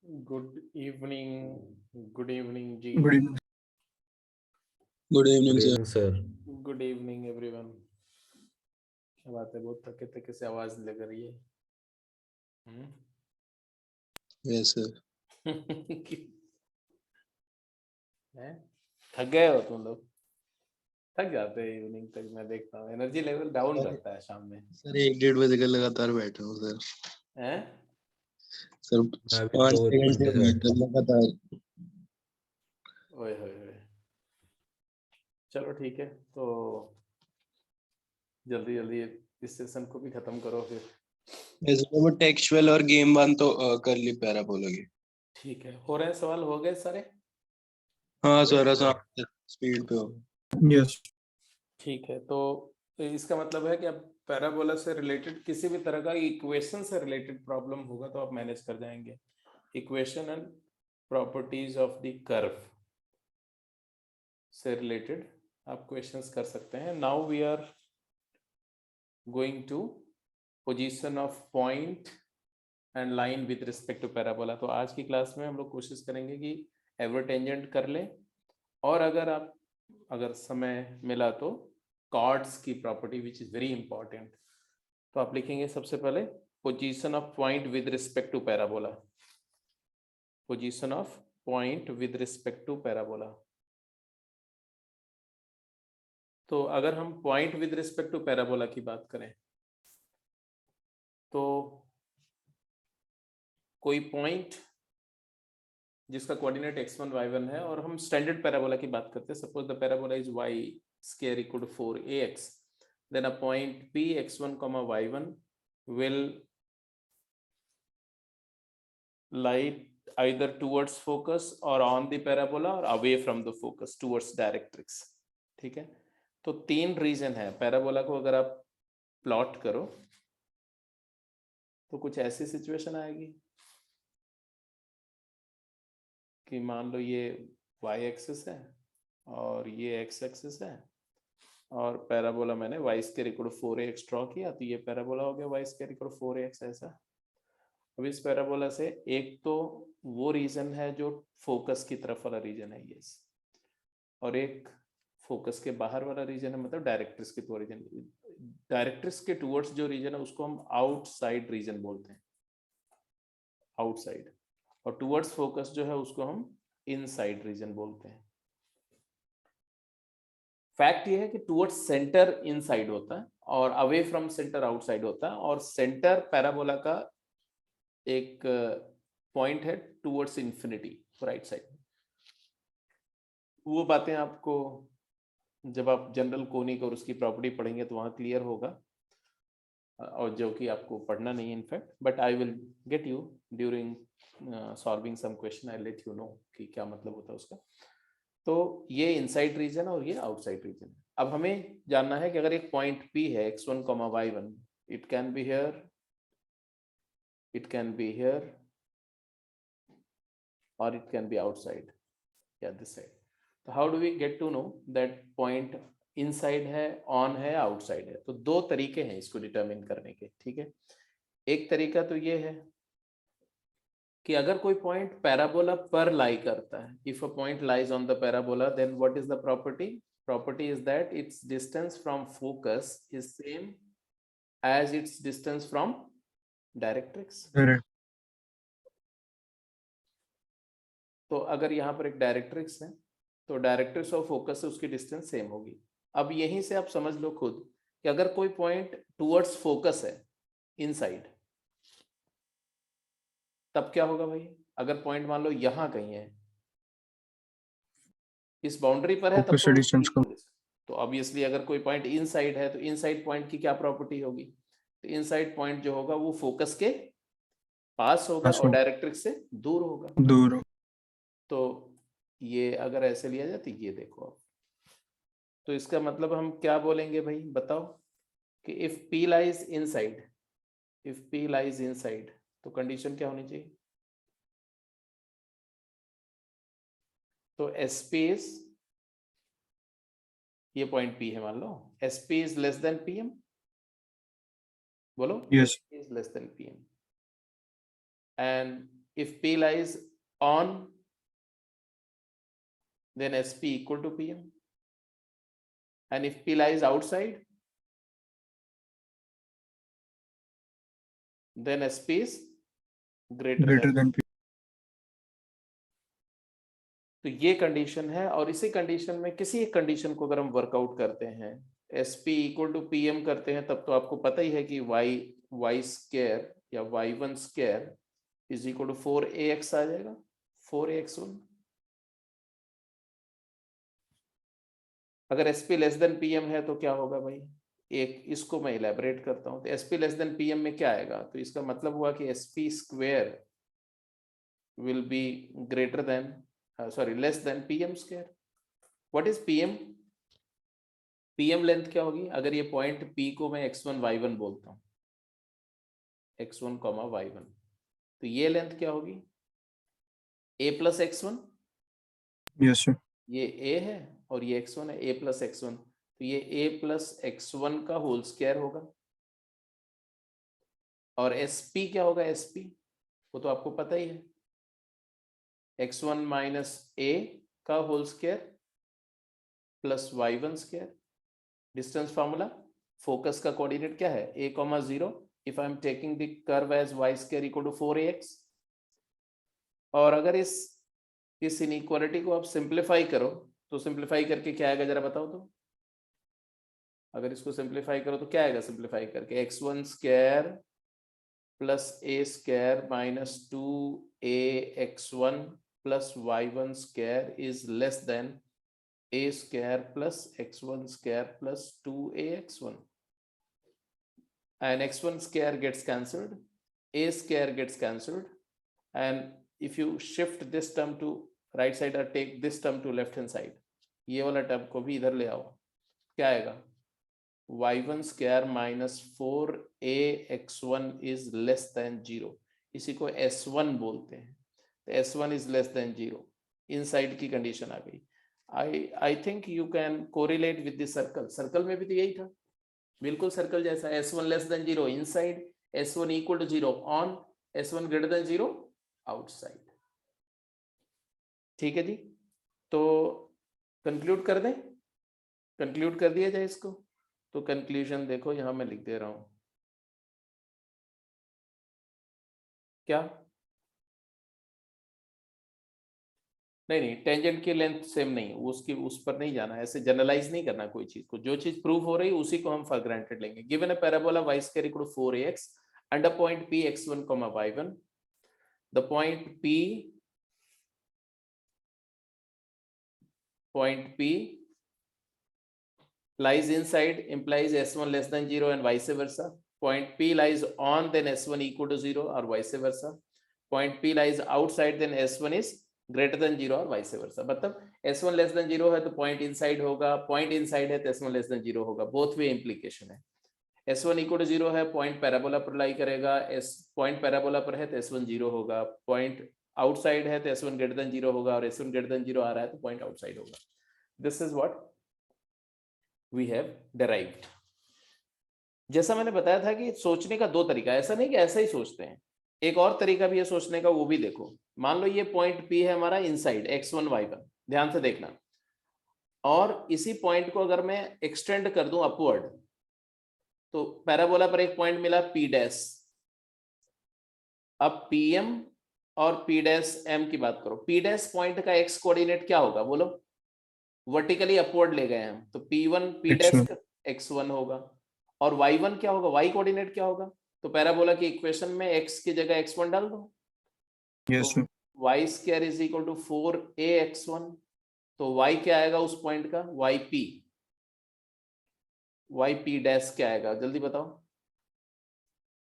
Good evening जी। Good evening. Good evening good sir. Evening sir. Good evening everyone. क्या बात है, बहुत थके थके से आवाज लग रही है। Yes sir. हैं? थक गए हो तुम लोग? थक जाते हैं इवनिंग तक, मैं देखता हूँ एनर्जी लेवल डाउन रहता है शाम में। सर 1-1.5 बजे का लगातार बैठा हूँ सर। हैं? सर मैं भी 5-6 घंटे घंटे से बैठा हूँ लगातार। ओए होए होए। चलो ठीक है, तो जल्दी जल्दी इस सेशन को भी खत्म करो फिर। ऐसे वो टेक्सचुअल और गेम वन तो कर ली पैराबोला की। ठीक है, हो रहे हैं सवाल, हो गए सारे? हाँ सर, स्पीड पे हो। यस। ठीक है, तो इसका मतलब है कि अब पैराबोला से रिलेटेड किसी भी तरह का इक्वेशन से रिलेटेड प्रॉब्लम होगा तो आप मैनेज कर जाएंगे। Equation and properties of the curve से रिलेटेड आप क्वेश्चंस कर सकते हैं। Now we are going to position of point and line with respect to parabola. तो आज की क्लास में हम लोग कोशिश करेंगे कि एवरटेंजेंट कर लें, और अगर समय मिला तो कॉर्ड्स की property which is very important. तो आप लिखेंगे सबसे पहले position of point with respect to parabola. Position of point with respect to parabola. तो अगर हम point with respect to parabola की बात करें तो कोई पॉइंट जिसका कोऑर्डिनेट x1 y1 है, और हम स्टैंडर्ड पैराबोला की बात करते हैं। Suppose the parabola is y square equal to 4ax, then a point p x1 y1 will lie either towards focus or on the parabola or away from the focus towards directrix. ठीक है, तो तीन reason है। Parabola को अगर आप plot करो तो कुछ ऐसी सिचुएशन आएगी कि मान लो ये y एक्सिस है और ये x एक्सिस है, और पैराबोला मैंने y square equal to 4ax draw किया, तो ये पैराबोला हो गया y square equal to 4ax ऐसा। अब इस पैराबोला से एक तो वो रीजन है जो फोकस की तरफ वाला रीजन है ये, और एक फोकस के बाहर वाला रीजन है, मतलब डायरेक्ट्रिक्स के टुवर्ड्स रीजन। डायरेक्ट्रिक्स के टुवर्ड्स जो रीजन है उसको हम आउटसाइड रीजन बोलते हैं, आउटसाइड। और टुवर्ड्स फोकस जो है उसको हम इनसाइड रीजन बोलते हैं। फैक्ट ये है कि टुवर्ड्स सेंटर इनसाइड होता है और अवे फ्रॉम सेंटर आउटसाइड होता है, और सेंटर पैराबोला का एक पॉइंट है टुवर्ड्स इंफिनिटी, राइट साइड। वो बातें आपको जब आप जनरल कोनिक और उसकी प्रॉपर्टी पढ़ेंगे तो वहां क्लियर होगा, और जो कि आपको पढ़ना नहीं है in fact, but I will get you during solving some question, I let you know कि क्या मतलब होता है उसका। तो ये इनसाइड रीजन और ये आउटसाइड रीजन है। अब हमें जानना है कि अगर एक पॉइंट P है x1, y1, it can be here, it can be here, और इट कैन बी आउटसाइड या दिस साइड। तो how do we get to know that point inside है, ऑन है, आउटसाइड है? तो दो तरीके हैं इसको डिटरमिन करने के, ठीक है। एक तरीका तो ये है कि अगर कोई पॉइंट पैराबोला पर लाई करता है, if a point lies on the parabola, then what is the property? Property is that its distance from focus is same as its distance from directrix. तो अगर यहाँ पर एक डायरेक्ट्रिक्स है तो डायरेक्ट्रिक्स और फोकस से उसकी डिस्टेंस सेम होगी। अब यहीं से आप समझ लो खुद कि अगर कोई पॉइंट टुवर्ड्स फोकस है इनसाइड, तब क्या होगा भाई? अगर पॉइंट मान लो यहां कहीं है, इस बाउंड्री पर है, तब फोकस तो डिस्टेंस को तो ऑब्वियसली अगर कोई पॉइंट इनसाइड है तो इनसाइड पॉइंट की क्या प्रॉपर्टी होगी? तो इनसाइड पॉइंट जो होगा वो फोकस के पास होगा और डायरेक्ट्रिक्स से दूर होगा। दूर। तो ये अगर ऐसे लिया जाए तो ये देखो आप, तो इसका मतलब हम क्या बोलेंगे भाई, बताओ कि if P lies inside, if P lies inside, तो कंडीशन क्या होनी चाहिए? तो SP इज, ये पॉइंट P है मान लो, SP is less then PM, बोलो। Yes. SP is less then PM, and if P lies on, then SP equal to PM, and if P lies outside, then SP is greater than P. तो ये condition है, और इसी condition में किसी एक condition को अगर हम वर्कआउट करते हैं, SP इक्वल टू PM करते हैं, तब तो आपको पता ही है कि y स्क्वायर या y1 square is equal to 4ax आ जाएगा, 4ax1। अगर SP लेस देन PM है तो क्या होगा भाई, एक इसको मैं इलेबोरेट करता हूं। तो SP लेस देन PM में क्या आएगा, तो इसका मतलब हुआ कि SP square will be greater than less than PM square. What is PM? PM length क्या होगी, अगर ये पॉइंट P को मैं x1 y1 बोलता हूं, x1 y1, तो ये लेंथ क्या होगी, a plus x1, Yes sir. ये a है और ये x1 है, a प्लस x1, तो ये a प्लस x1 का होल स्क्वायर होगा। और SP क्या होगा, SP वो तो आपको पता ही है, x1 माइनस a का whole square plus y1 square. Distance formula, focus का कोऑर्डिनेट क्या है, a, 0, if I am taking the curve as y square equal to 4ax। और अगर इस इनइक्वालिटी को आप सिंप्लीफाई करो, तो सिंप्लीफाई करके क्या आएगा जरा बताओ तो। अगर इसको सिंप्लीफाई करो तो क्या आएगा, सिंप्लीफाई करके x1 square plus a square minus 2ax1 plus y1 square is less then a square plus x1 square plus 2ax1, and x1 square gets cancelled, a square gets cancelled, and if you shift this term to right side or take this term to left hand side, ये वाला term को भी इधर ले आओ, क्या आएगा, y1 square minus 4ax1 is less than 0, इसी को s1 बोलते हैं, तो s1 is less than 0, inside की कंडीशन आ गई। I think you can correlate with the circle. Circle में भी तो यही था, बिल्कुल सर्कल जैसा, S1 less than 0 inside, S1 equal to 0 on, S1 greater than 0 outside. ठीक है जी, तो कंक्लूड कर दें, कंक्लूड कर दिया जाए इसको। तो कंक्लूजन देखो यहां मैं लिख दे रहा हूं, क्या नहीं, टेंजेंट की लेंथ सेम नहीं, उसकी उस पर नहीं जाना, ऐसे जनरलाइज नहीं करना कोई चीज को, जो चीज प्रूव हो रही उसी को हम फॉर ग्रांटेड लेंगे। Given a parabola y square equal to 4ax under point P x1, y1, the point P lies inside implies S1 less than 0 and vice versa. Point P lies on, then S1 equal to 0 or vice versa. Point P lies outside, then S1 is greater than 0 और vice versa। मतलब S1 less than 0 है तो point inside होगा, point inside है तो S1 less than 0 होगा, both way implication है। S1 equal to 0 है, point पैराबोला पर लाई करेगा, point पैराबोला पर है तो S1 0 होगा, point outside है तो S1 greater than 0 होगा, और S1 greater than 0 आ रहा है तो point outside होगा। This is what we have derived। जैसा मैंने बताया था कि सोचने का दो तरीका, ऐसा नहीं कि ऐसा ही सोचते हैं, एक और तरीका भी है सोचने का, वो भी देखो। मान लो ये पॉइंट P है हमारा इनसाइड x1 y1, ध्यान से देखना, और इसी पॉइंट को अगर मैं एक्सटेंड कर दूं अपवर्ड, तो पैराबोला पर एक पॉइंट मिला P डैश। अब PM और P डैश M की बात करो, P डैश पॉइंट का x कोऑर्डिनेट क्या होगा बोलो, वर्टिकली अपवर्ड ले गए हम, तो P1 P डैश x1 होगा, और y1 क्या होगा, y कोऑर्डिनेट क्या होगा, तो पैराबोला की इक्वेशन में x की जगह x1 डाल दो। Yes sir. तो y square is equal to 4ax1, तो y क्या आएगा उस पॉइंट का, yp डैश क्या आएगा जल्दी बताओ,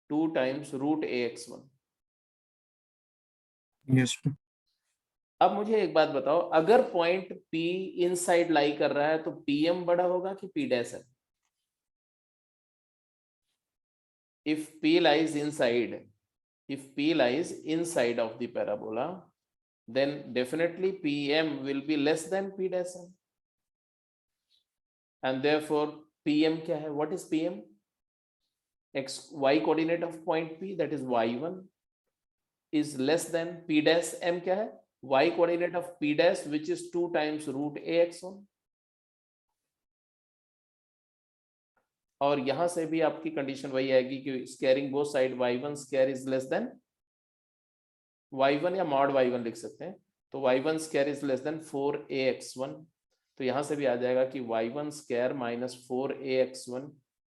2 times root ax1। Yes sir. अब मुझे एक बात बताओ, अगर पॉइंट P इनसाइड लाई कर रहा है तो PM बड़ा होगा कि P डैश है? If P lies inside of the parabola, then definitely PM will be less than P dash M, and therefore PM क्या है, what is PM? Y coordinate of point P, that is y1, is less than p dash m क्या है, y coordinate of p dash which is 2 times root ax1। और यहां से भी आपकी condition वही आएगी कि squaring both side y1 square is less then y1 या मॉड y1 लिख सकते हैं, तो y1 square is less then 4ax1। तो यहां से भी आ जाएगा कि y1 square minus 4ax1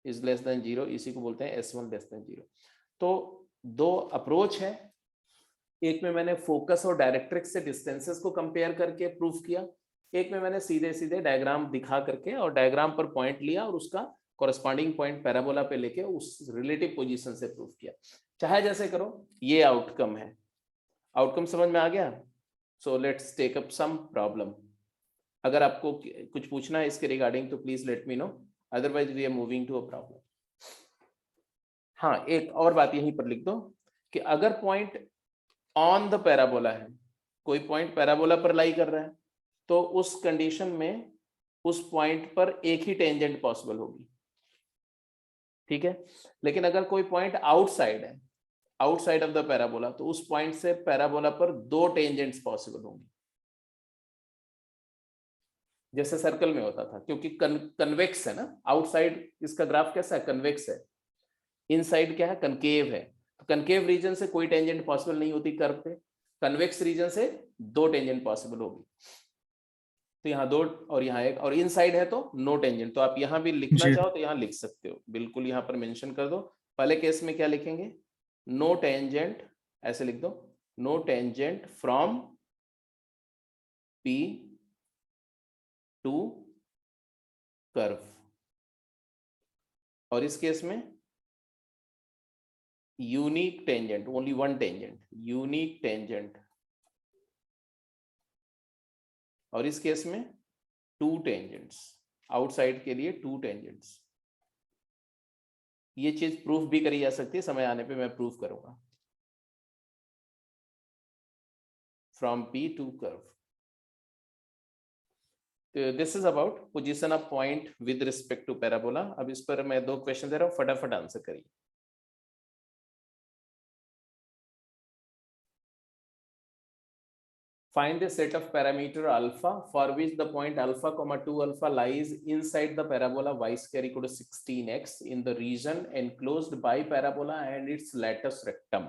is less than 0, इसी को बोलते हैं s1 लेस देन 0। तो दो अप्रोच है, एक में मैंने फोकस और डायरेक्ट्रिक्स से डिस्टेंसेस को कंपेयर करके प्रूफ किया, एक में मैंने सीधे सीधे डायग्राम दिखा करके और डायग्राम पर पॉइंट लिया और उसका कॉरेस्पॉन्डिंग पॉइंट पैराबोला पे लेके उस रिलेटिव पोजीशन से प्रूफ किया। चाहे जैसे करो, ये आउटकम है। आउटकम समझ में आ गया? So let's take up some problem. अगर आपको कुछ पूछना है इसके रिगार्डिंग तो please let me know, otherwise we are moving to a problem. हाँ, एक और बात यहीं पर लिख दो कि अगर पॉइंट ऑन द पैराबोला है, कोई पॉइंट पैराबोला पर लाई कर रहा है, तो उस कंडीशन में उस पॉइंट पर एक ही टेंजेंट पॉसिबल होगी, ठीक है। लेकिन अगर कोई पॉइंट आउटसाइड है, आउटसाइड ऑफ द पैराबोला, तो उस पॉइंट से पैराबोला पर दो टेंजेंट्स पॉसिबल होंगी, जैसे सर्कल में होता था, क्योंकि कन्वेक्स है ना। आउटसाइड इसका ग्राफ कैसा है, कन्वेक्स है, इनसाइड क्या है, कनकेव है। तो कनकेव रीजन से कोई टेंजेंट पॉसिबल नहीं होती कर्व पे, कन्वेक्स रीजन से दो टेंजेंट पॉसिबल होगी। तो यहाँ दो और यहाँ एक, और इनसाइड है तो नो टेंजेंट। तो आप यहाँ भी लिखना जी चाहो तो यहाँ लिख सकते हो, बिल्कुल यहाँ पर मेंशन कर दो। पहले केस में क्या लिखेंगे, नो टेंजेंट, ऐसे लिख दो, no tangent from P to curve. और इस केस में unique tangent, only one tangent, unique tangent. और इस केस में टू टेंजेंट्स, आउटसाइड के लिए टू टेंजेंट्स। ये चीज प्रूफ भी करी जा सकती है, समय आने पे मैं प्रूफ करूंगा। From P to curve, this is about position of point with respect to parabola. अब इस पर मैं दो क्वेश्चन दे रहा हूं, फटाफट आंसर करिए। Find the set of parameter alpha for which the point alpha comma 2 alpha lies inside the parabola y square equal to 16x in the region enclosed by parabola and its latus rectum।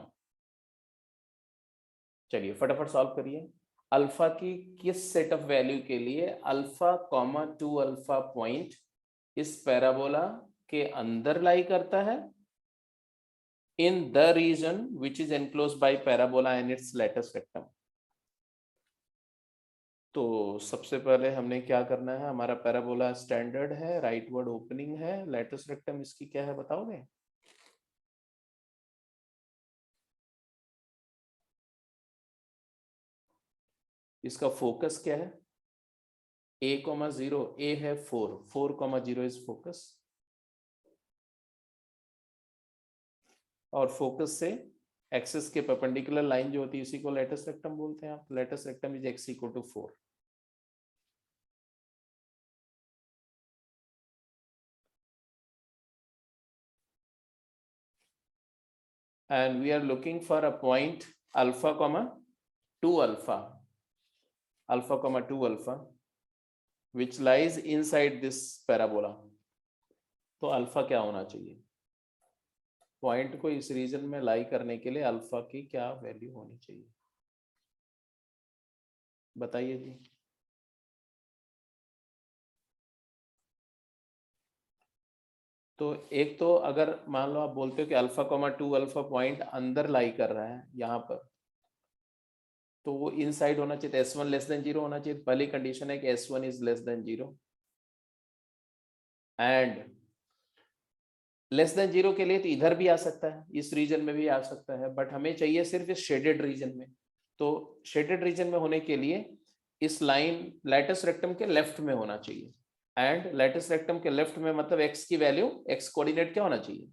चलिए फटाफट solve करिए। Alpha की किस set of value के लिए alpha comma 2 alpha point इस parabola के अंदर लाई करता है, in the region which is enclosed by parabola and its latus rectum। तो सबसे पहले हमने क्या करना है, हमारा पैराबोला स्टैंडर्ड है, राइट वर्ड ओपनिंग है, latus rectum इसकी क्या है बताओगे? इसका फोकस क्या है, a,0, a है 4, 4,0 इज फोकस, और फोकस से एक्सिस के परपेंडिकुलर लाइन जो होती है इसी को latus rectum बोलते हैं आप। latus rectum is x equal to 4। and we are looking for a point alpha comma 2 alpha, alpha comma 2 alpha which lies inside this parabola। तो अल्फा क्या होना चाहिए, पॉइंट को इस रीजन में लाई करने के लिए अल्फा की क्या वैल्यू होनी चाहिए, बताइए जी। तो एक तो अगर मान लो आप बोलते हो कि अल्फा कॉमा 2 अल्फा पॉइंट अंदर लाई कर रहा है यहाँ पर, तो वो इनसाइड होना चाहिए, S1 लेस देन 0 होना चाहिए। पहली कंडीशन है कि S1 is less than 0, and less than 0 के लिए तो इधर भी आ सकता है, इस रीजन में भी आ सकता है, बट हमें चाहिए सिर्फ इस शेडेड रीजन में। तो शेडेड रीजन में होने के लिए इस लाइन latus rectum के लेफ्ट में होना चाहिए, एंड latus rectum के लेफ्ट में मतलब x की वैल्यू, x कोऑर्डिनेट क्या होना चाहिए,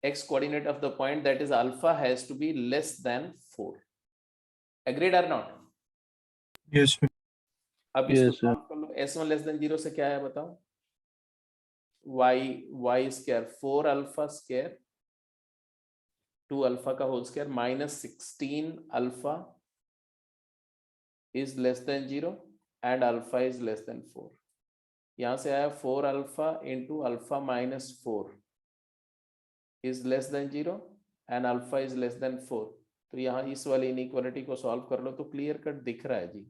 x coordinate of the point that is alpha has to be less than 4। Agreed और नॉट? Yes sir. अब इसको सॉल्व कर लो। S1 लेस देन 0 से क्या है बताओ, y square 4 alpha square 2 alpha का whole square minus 16 alpha is less than 0 and alpha is less than 4। यहां से आया 4 alpha into alpha minus 4 is less than 0 and alpha is less than 4। तो यहाँ इस वाली इनइक्वालिटी को सॉल्व कर लो तो क्लियर कट दिख रहा है जी।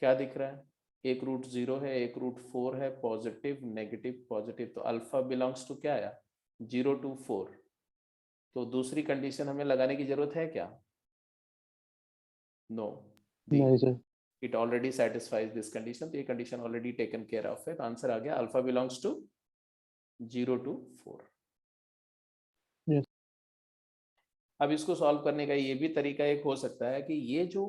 क्या दिख रहा है? एक रूट 0 है, एक रूट 4 है, पॉजिटिव नेगेटिव पॉजिटिव। तो अल्फा बिलोंग्स टू क्या आया? 0 to 4। तो दूसरी कंडीशन हमें लगाने की जरूरत है क्या? नो, नहीं sir. It already satisfies this condition. तो ये condition already taken care of है। तो आंसर आ गया alpha belongs to 0 to 4। Yes. अब इसको सॉल्व करने का ये भी तरीका एक हो सकता है कि ये जो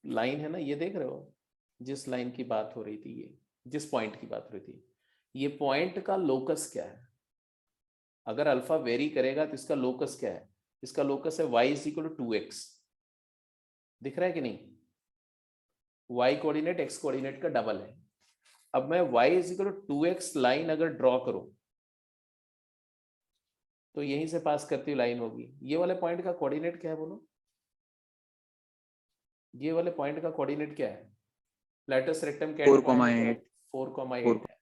लाइन है ना, ये देख रहे हो जिस लाइन की बात हो रही थी, ये जिस पॉइंट की बात हो रही थी, ये पॉइंट का लोकस क्या है? अगर अल्फा वेरी करेगा तो इसका लोकस क्या है? इसका लोकस है y is equal to 2x। दिख रहा है कि नहीं? y कोऑर्डिनेट x कोऑर्डिनेट का डबल है। अब मैं y is equal to 2x line अगर ड्रॉ करूं तो यहीं से पास करती हुई लाइन होगी। ये वाले पॉइंट का कोऑर्डिनेट क्या है बोलो? ये वाले पॉइंट का कोऑर्डिनेट क्या है? लेटस रेक्टम का 4,8 4,8 है।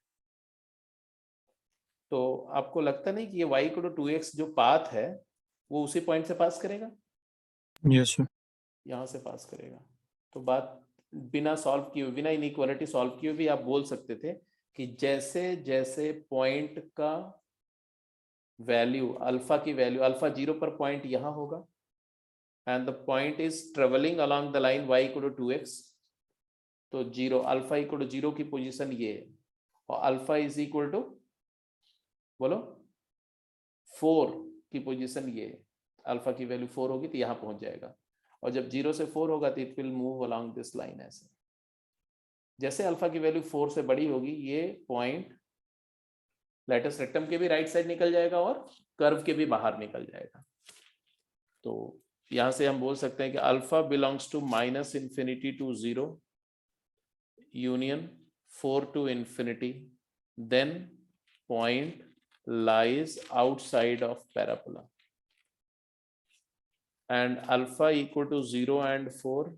तो आपको लगता नहीं कि ये y इक्वल टू 2x जो पाथ है वो उसी पॉइंट से पास करेगा? Yes sir. यहाँ से पास करेगा। तो बात बिना सॉल्व किए, बिना इनइक्वालिटी सॉल्व किए भी आप बोल सकते थे कि जैसे जैसे पॉइंट का वैल्यू, अल्फा की वैल्यू, अल्फा 0 पर पॉइंट यहाँ होगा and the point is travelling along the line y equal to 2x। तो 0, अल्फा इक्वल टू 0 की पोजीशन ये है और अल्फा इज इक्वल टू बोलो 4 की पोजीशन ये है। अल्फा की वैल्यू 4 होगी तो यहाँ पहुंच जाएगा। और जब 0 से 4 होगा तो it will move along this line ऐसे। जैसे अल्फा की वैल्यू 4 से बड़ी होगी ये पॉइंट लेटस रेक्टम के भी राइट साइड निकल जाएगा और कर्व के भी बाहर निकल जाएगा। तो यहां से हम बोल सकते हैं कि alpha belongs to minus infinity to 0 union 4 to infinity, then point lies outside of parabola, and alpha equal to 0 and 4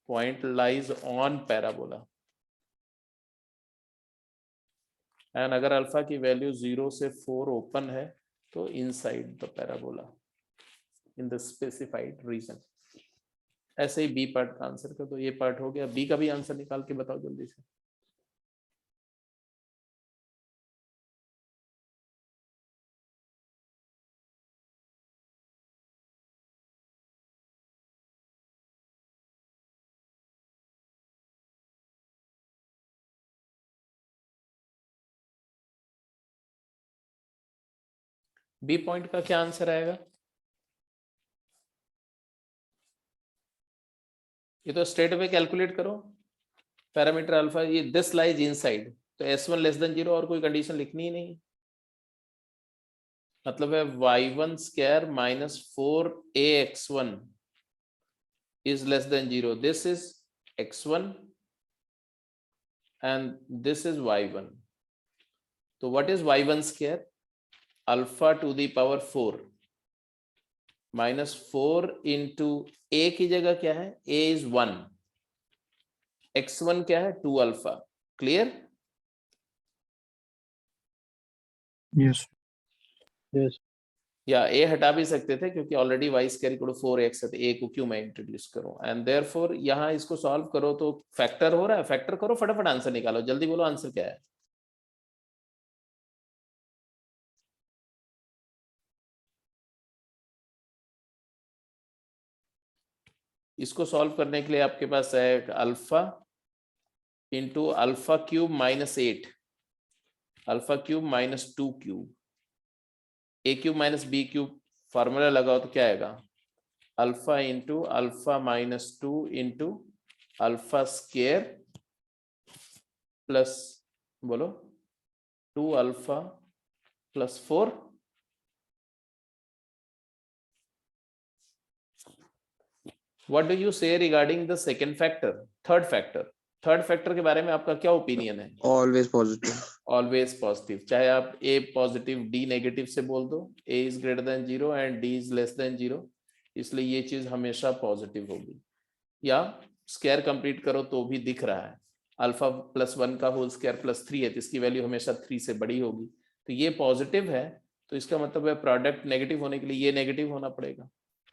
point lies on parabola, and अगर अल्फा की वैल्यू 0 से 4 ओपन है तो inside the parabola in the specified region. ऐसे ही B part का answer कर दो। ये पार्ट हो गया। बी का भी आंसर निकाल के बताओ जल्दी से। बी पॉइंट का क्या आंसर आएगा? ये तो स्ट्रेट अवे कैलकुलेट करो। पैरामीटर अल्फा ये दिस लाइज इनसाइड, तो S1 लेस देन 0 और कोई कंडीशन लिखनी ही नहीं। मतलब है y1 square minus 4ax1 is less than 0. This is x1 and this is y1. So what is y1 square? Alpha to the power 4 minus 4 into a की जगह क्या है? a is 1, x1 क्या है? 2 अल्फा। क्लियर? Yes. Yes. या a हटा भी सकते थे क्योंकि already y square equal to 4x है, तो a को क्यों मैं इंट्रोड्यूस करूं? एंड देयरफॉर यहां इसको सॉल्व करो तो फैक्टर हो रहा है। फैक्टर करो, फटाफट आंसर निकालो। जल्दी बोलो आंसर क्या है? इसको सॉल्व करने के लिए आपके पास है alpha into alpha cube minus 8, alpha cube minus 2 cube, a cube minus b cube. Formula लगाओ तो क्या आएगा? Alpha into alpha minus 2 into alpha square plus बोलो 2 alpha plus 4। What do you say regarding the second factor, third factor? Third factor के बारे में आपका क्या ओपिनियन है? Always positive. ऑलवेज पॉजिटिव, चाहे आप ए पॉजिटिव डी नेगेटिव से बोल दो, a is greater than 0 and D is less than 0, इसलिए ये चीज हमेशा पॉजिटिव होगी। या स्क्वायर कंप्लीट करो तो भी दिख रहा है अल्फा प्लस 1 का होल स्क्वायर प्लस 3 है, तो इसकी वैल्यू हमेशा 3 से बड़ी होगी, तो ये पॉजिटिव है, तो इसका मतलब है प्रोडक्ट नेगेटिव होने के लिए ये नेगेटिव होना पड़ेगा।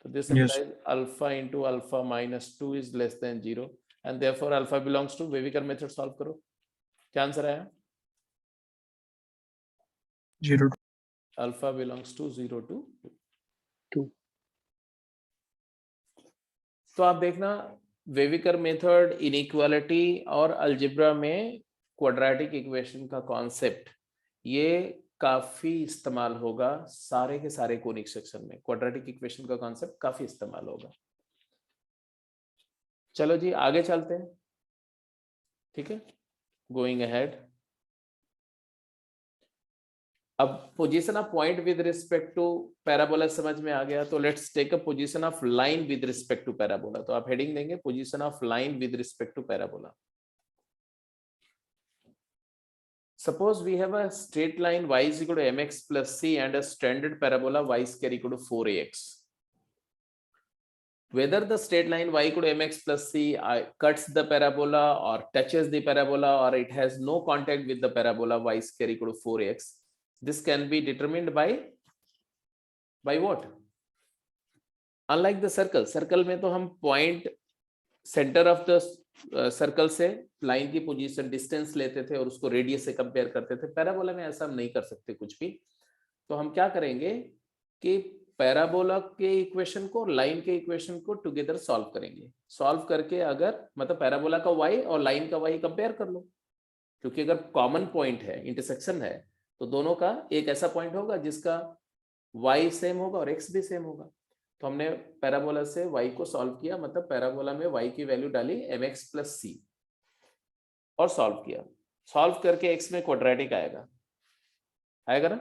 तो this Yes. Implies alpha into alpha minus 2 is less than 0 and therefore alpha belongs to वेविकर मेथड। सॉल्व करो, क्या आंसर आया? 0 अल्फा बिलोंग्स टू 0 to 2. तो आप देखना वेविकर मेथड, इनइक्वालिटी और अलजेब्रा में क्वाड्रेटिक इक्वेशन का कॉन्सेप्ट ये काफी इस्तेमाल होगा सारे के सारे कोनिक सेक्शन में। क्वाड्रेटिक इक्वेशन का कॉन्सेप्ट काफी इस्तेमाल होगा। चलो जी आगे चलते हैं, ठीक है, गोइंग अहेड। अब position of point with respect to parabola समझ में आ गया, तो let's take a position of line with respect to parabola. तो आप हेडिंग देंगे position of line with respect to parabola. Suppose we have a straight line y is equal to mx plus c and a standard parabola y square equal to 4ax. Whether the straight line y equal to mx plus c cuts the parabola or touches the parabola or it has no contact with the parabola y square equal to 4ax, this can be determined by what? Unlike the circle में तो हम point center of the circle से line की position distance लेते थे और उसको radius से कंपेयर करते थे। पैराबोला में ऐसा हम नहीं कर सकते कुछ भी, तो हम क्या करेंगे कि पैराबोला के इक्वेशन को लाइन के इक्वेशन को टुगेदर सॉल्व करेंगे। सॉल्व करके अगर मतलब पैराबोला का y और लाइन का y कंपेयर कर लो, क्योंकि अगर कॉमन पॉइंट है, इंटरसेक्शन है, तो दोनों का एक ऐसा पॉइंट होगा जिसका y सेम होगा और x भी सेम होगा। तो हमने पैराबोला से y को सॉल्व किया, मतलब पैराबोला में y की वैल्यू डाली mx प्लस c और सॉल्व किया। सॉल्व करके x में क्वाड्रेटिक आएगा ना।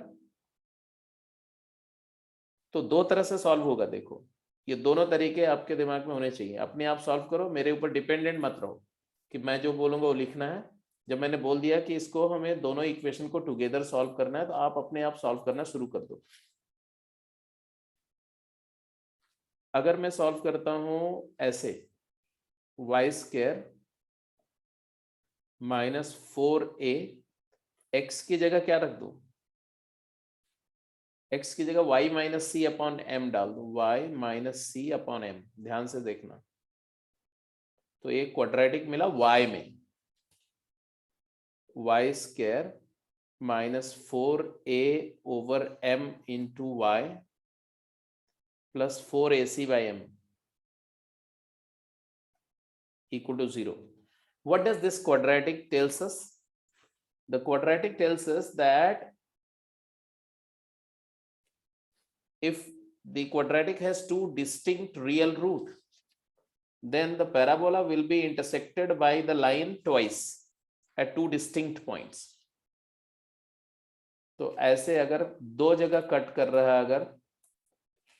तो दो तरह से सॉल्व होगा, देखो ये दोनों तरीके आपके दिमाग में होने चाहिए। अपने आप सॉल्व करो, मेरे ऊपर डिपेंडेंट मत रहो कि मैं जो बोलूंगा वो लिखना है। जब मैंने बोल दिया कि इसको हमें दोनों इक्वेशन को टुगेदर सॉल्व करना है, तो आप अपने आप सॉल्व करना शुरू कर दो। अगर मैं सॉल्व करता हूं ऐसे, Y square minus 4a, x की जगह क्या रख दो? एक्स की जगह y minus c upon m डाल दो, y minus c upon m. ध्यान से देखना, तो एक क्वाड्रेटिक मिला y में, y square minus 4a over m into y plus 4ac by m equal to 0. What does this quadratic tells us? The quadratic tells us that if the quadratic has two distinct real root, then the parabola will be intersected by the line twice at two distinct points. तो ऐसे अगर दो जगह cut कर रहा है अगर,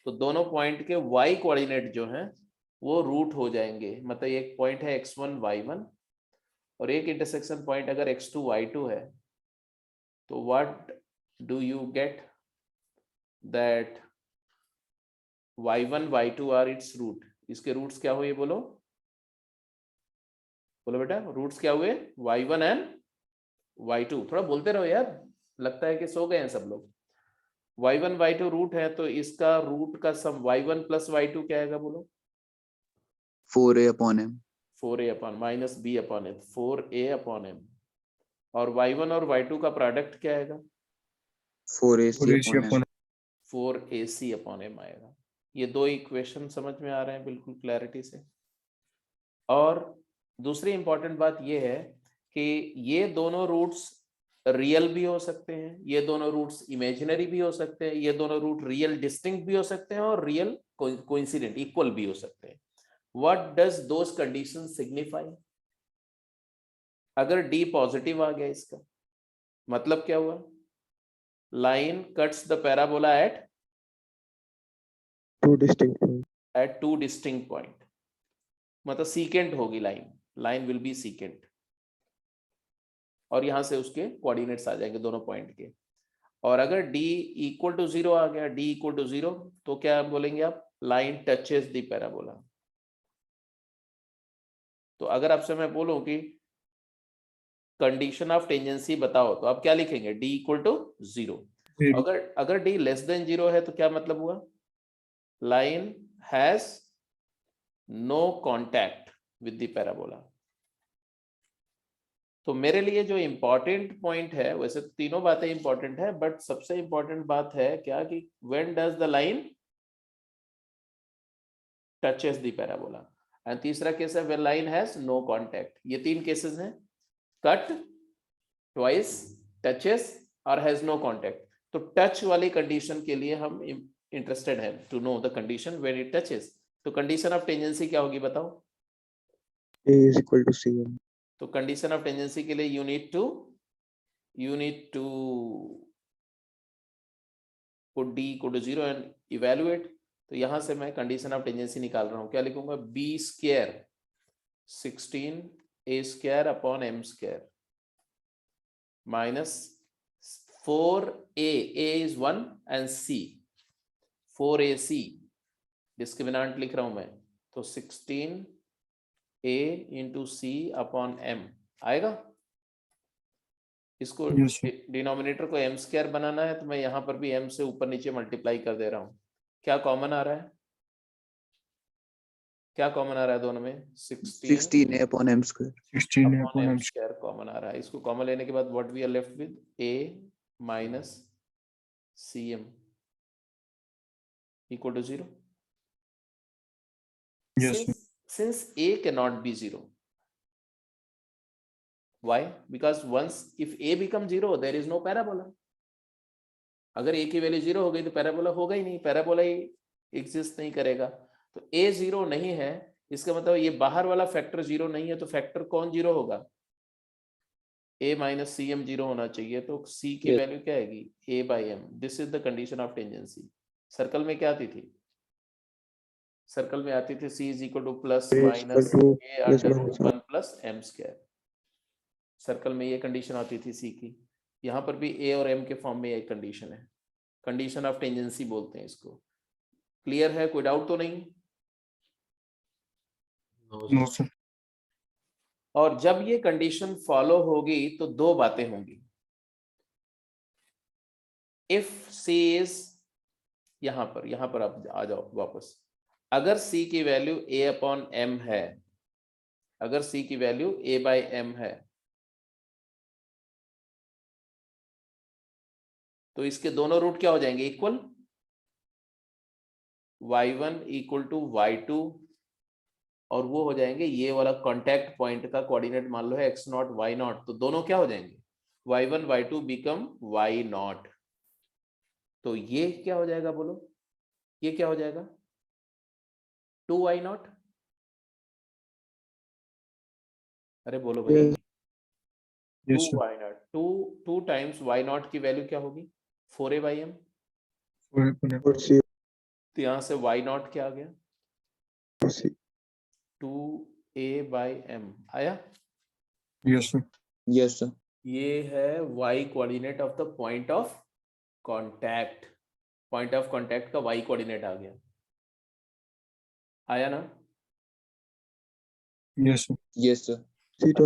तो दोनों पॉइंट के y कोऑर्डिनेट जो हैं वो रूट हो जाएंगे। मतलब एक पॉइंट है x1 y1 और एक इंटरसेक्शन पॉइंट अगर x2 y2 है, तो what do you get? That y1 y2 are its root. इसके रूट्स क्या हुए बोलो, बोलो बेटा, रूट्स क्या हुए? y1 and y2। थोड़ा बोलते रहो यार, लगता है कि सो गए हैं सब लोग। y1 y2 रूट है, तो इसका रूट का सम y1 प्लस y2 क्या आएगा बोलो? 4a upon m। 4a upon minus b upon m, 4a upon m। और y1 और y2 का प्रोडक्ट क्या आएगा? 4ac upon m। 4ac upon m आएगा। ये दो इक्वेशन समझ में आ रहे हैं बिल्कुल क्लैरिटी से। और दूसरी इंपॉर्टेंट बात ये है कि ये दोनों रूट्स रियल भी हो सकते हैं, ये दोनों रूट्स इमेजिनरी भी हो सकते हैं, ये दोनों रूट रियल डिस्टिंक्ट भी हो सकते हैं और रियल कोइंसिडेंट इक्वल भी हो सकते हैं। What does those conditions signify? अगर d पॉजिटिव आ गया, इसका मतलब क्या हुआ? Line cuts the parabola at two distinct point, मतलब सीकेंट होगी line, line will be secant. और यहाँ से उसके कोऑर्डिनेट्स आ जाएंगे दोनों पॉइंट के। और अगर d इक्वल टू 0 आ गया, d इक्वल टू 0, तो क्या बोलेंगे आप, लाइन टचेस द पैराबोला। तो अगर आपसे मैं बोलूं कि कंडीशन ऑफ टेंजेंसी बताओ, तो आप क्या लिखेंगे, d इक्वल टू 0। Zero. अगर d लेस देन 0 है तो क्या मतलब हुआ, line has no contact with the parabola. तो मेरे लिए जो इंपॉर्टेंट पॉइंट है, वैसे तीनों बातें इंपॉर्टेंट है, बट सबसे इंपॉर्टेंट बात है क्या कि when does the line touches the parabola, and तीसरा केस है when line has no contact. ये तीन केसेस हैं, कट, ट्वाइस, टचेस और हैज नो कॉन्टैक्ट। तो टच वाली कंडीशन के लिए हम इंटरेस्टेड हैं to know the condition when it touches. तो कंडीशन ऑफ टेंजेंसी क्या होगी बताओ। A is equal to CM. तो कंडीशन ऑफ टेंजेंसी के लिए you need to put d equal to 0 and evaluate। तो यहां से मैं कंडीशन ऑफ टेंजेंसी निकाल रहा हूं, क्या लिखूंगा, b square 16 a square upon m square minus 4a, a is 1 and c 4ac, discriminant लिख रहा हूं मैं, तो 16a into c upon m आएगा। इसको Yes, sir. डिनोमिनेटर को m स्क्वायर बनाना है, तो मैं यहां पर भी m से ऊपर नीचे मल्टीप्लाई कर दे रहा हूं। क्या कॉमन आ रहा है, क्या कॉमन आ रहा है दोनों में, 16a upon m square. 16 upon upon m M. Square common आ रहा है। इसको कॉमन लेने के बाद what we are left with, a माइनस cm equal to 0। Yes, sir. Since a cannot be 0, why? Because once if a becomes 0 there is no parabola। अगर a की वैल्यू 0 हो गई तो पैराबोला होगा ही नहीं, पैराबोला ही एग्जिस्ट नहीं करेगा। तो a 0 नहीं है, इसका मतलब ये बाहर वाला फैक्टर 0 नहीं है, तो फैक्टर कौन 0 होगा, a माइनस सी एम 0 होना चाहिए। तो c की Yes. वैल्यू क्या आएगी, a by m. This is the condition of tangency. Circle में क्या आती थी, सर्कल में आती थी c is equal to plus A is minus equal to a plus under minus root 1 plus m square. Circle में ये कंडीशन आती थी c की, यहाँ पर भी a और m के फॉर्म में एक कंडीशन है, कंडीशन ऑफ टेंजेंसी बोलते हैं इसको। क्लियर है, कोई डाउट तो नहीं। No, sir. और जब ये कंडीशन फॉलो होगी तो दो बातें होंगी। इफ c इज, यहां पर आप आ जाओ वापस, अगर c की वैल्यू a अपॉन m है, अगर c की वैल्यू a बाई m है, तो इसके दोनों रूट क्या हो जाएंगे, equal, y1 equal to y2, और वो हो जाएंगे ये वाला कांटेक्ट पॉइंट का कोऑर्डिनेट मान लो है x0 y0, तो दोनों क्या हो जाएंगे, y1 y2 बिकम y0। तो ये क्या हो जाएगा बोलो, ये क्या हो जाएगा, 2y0। अरे बोलो भाई, Yes. Yes, sir. 2y0, 2 times y0 की वैल्यू क्या होगी, 4a by m। 4 upon M. Or c. तो यहां से y0 क्या आ गया, Or C. 2a by m आया। Yes, sir. Yes, sir. ये है y coordinate of the point of contact, point of contact का y कोऑर्डिनेट आ गया, आया ना। Yes, sir. Yes, sir. C तो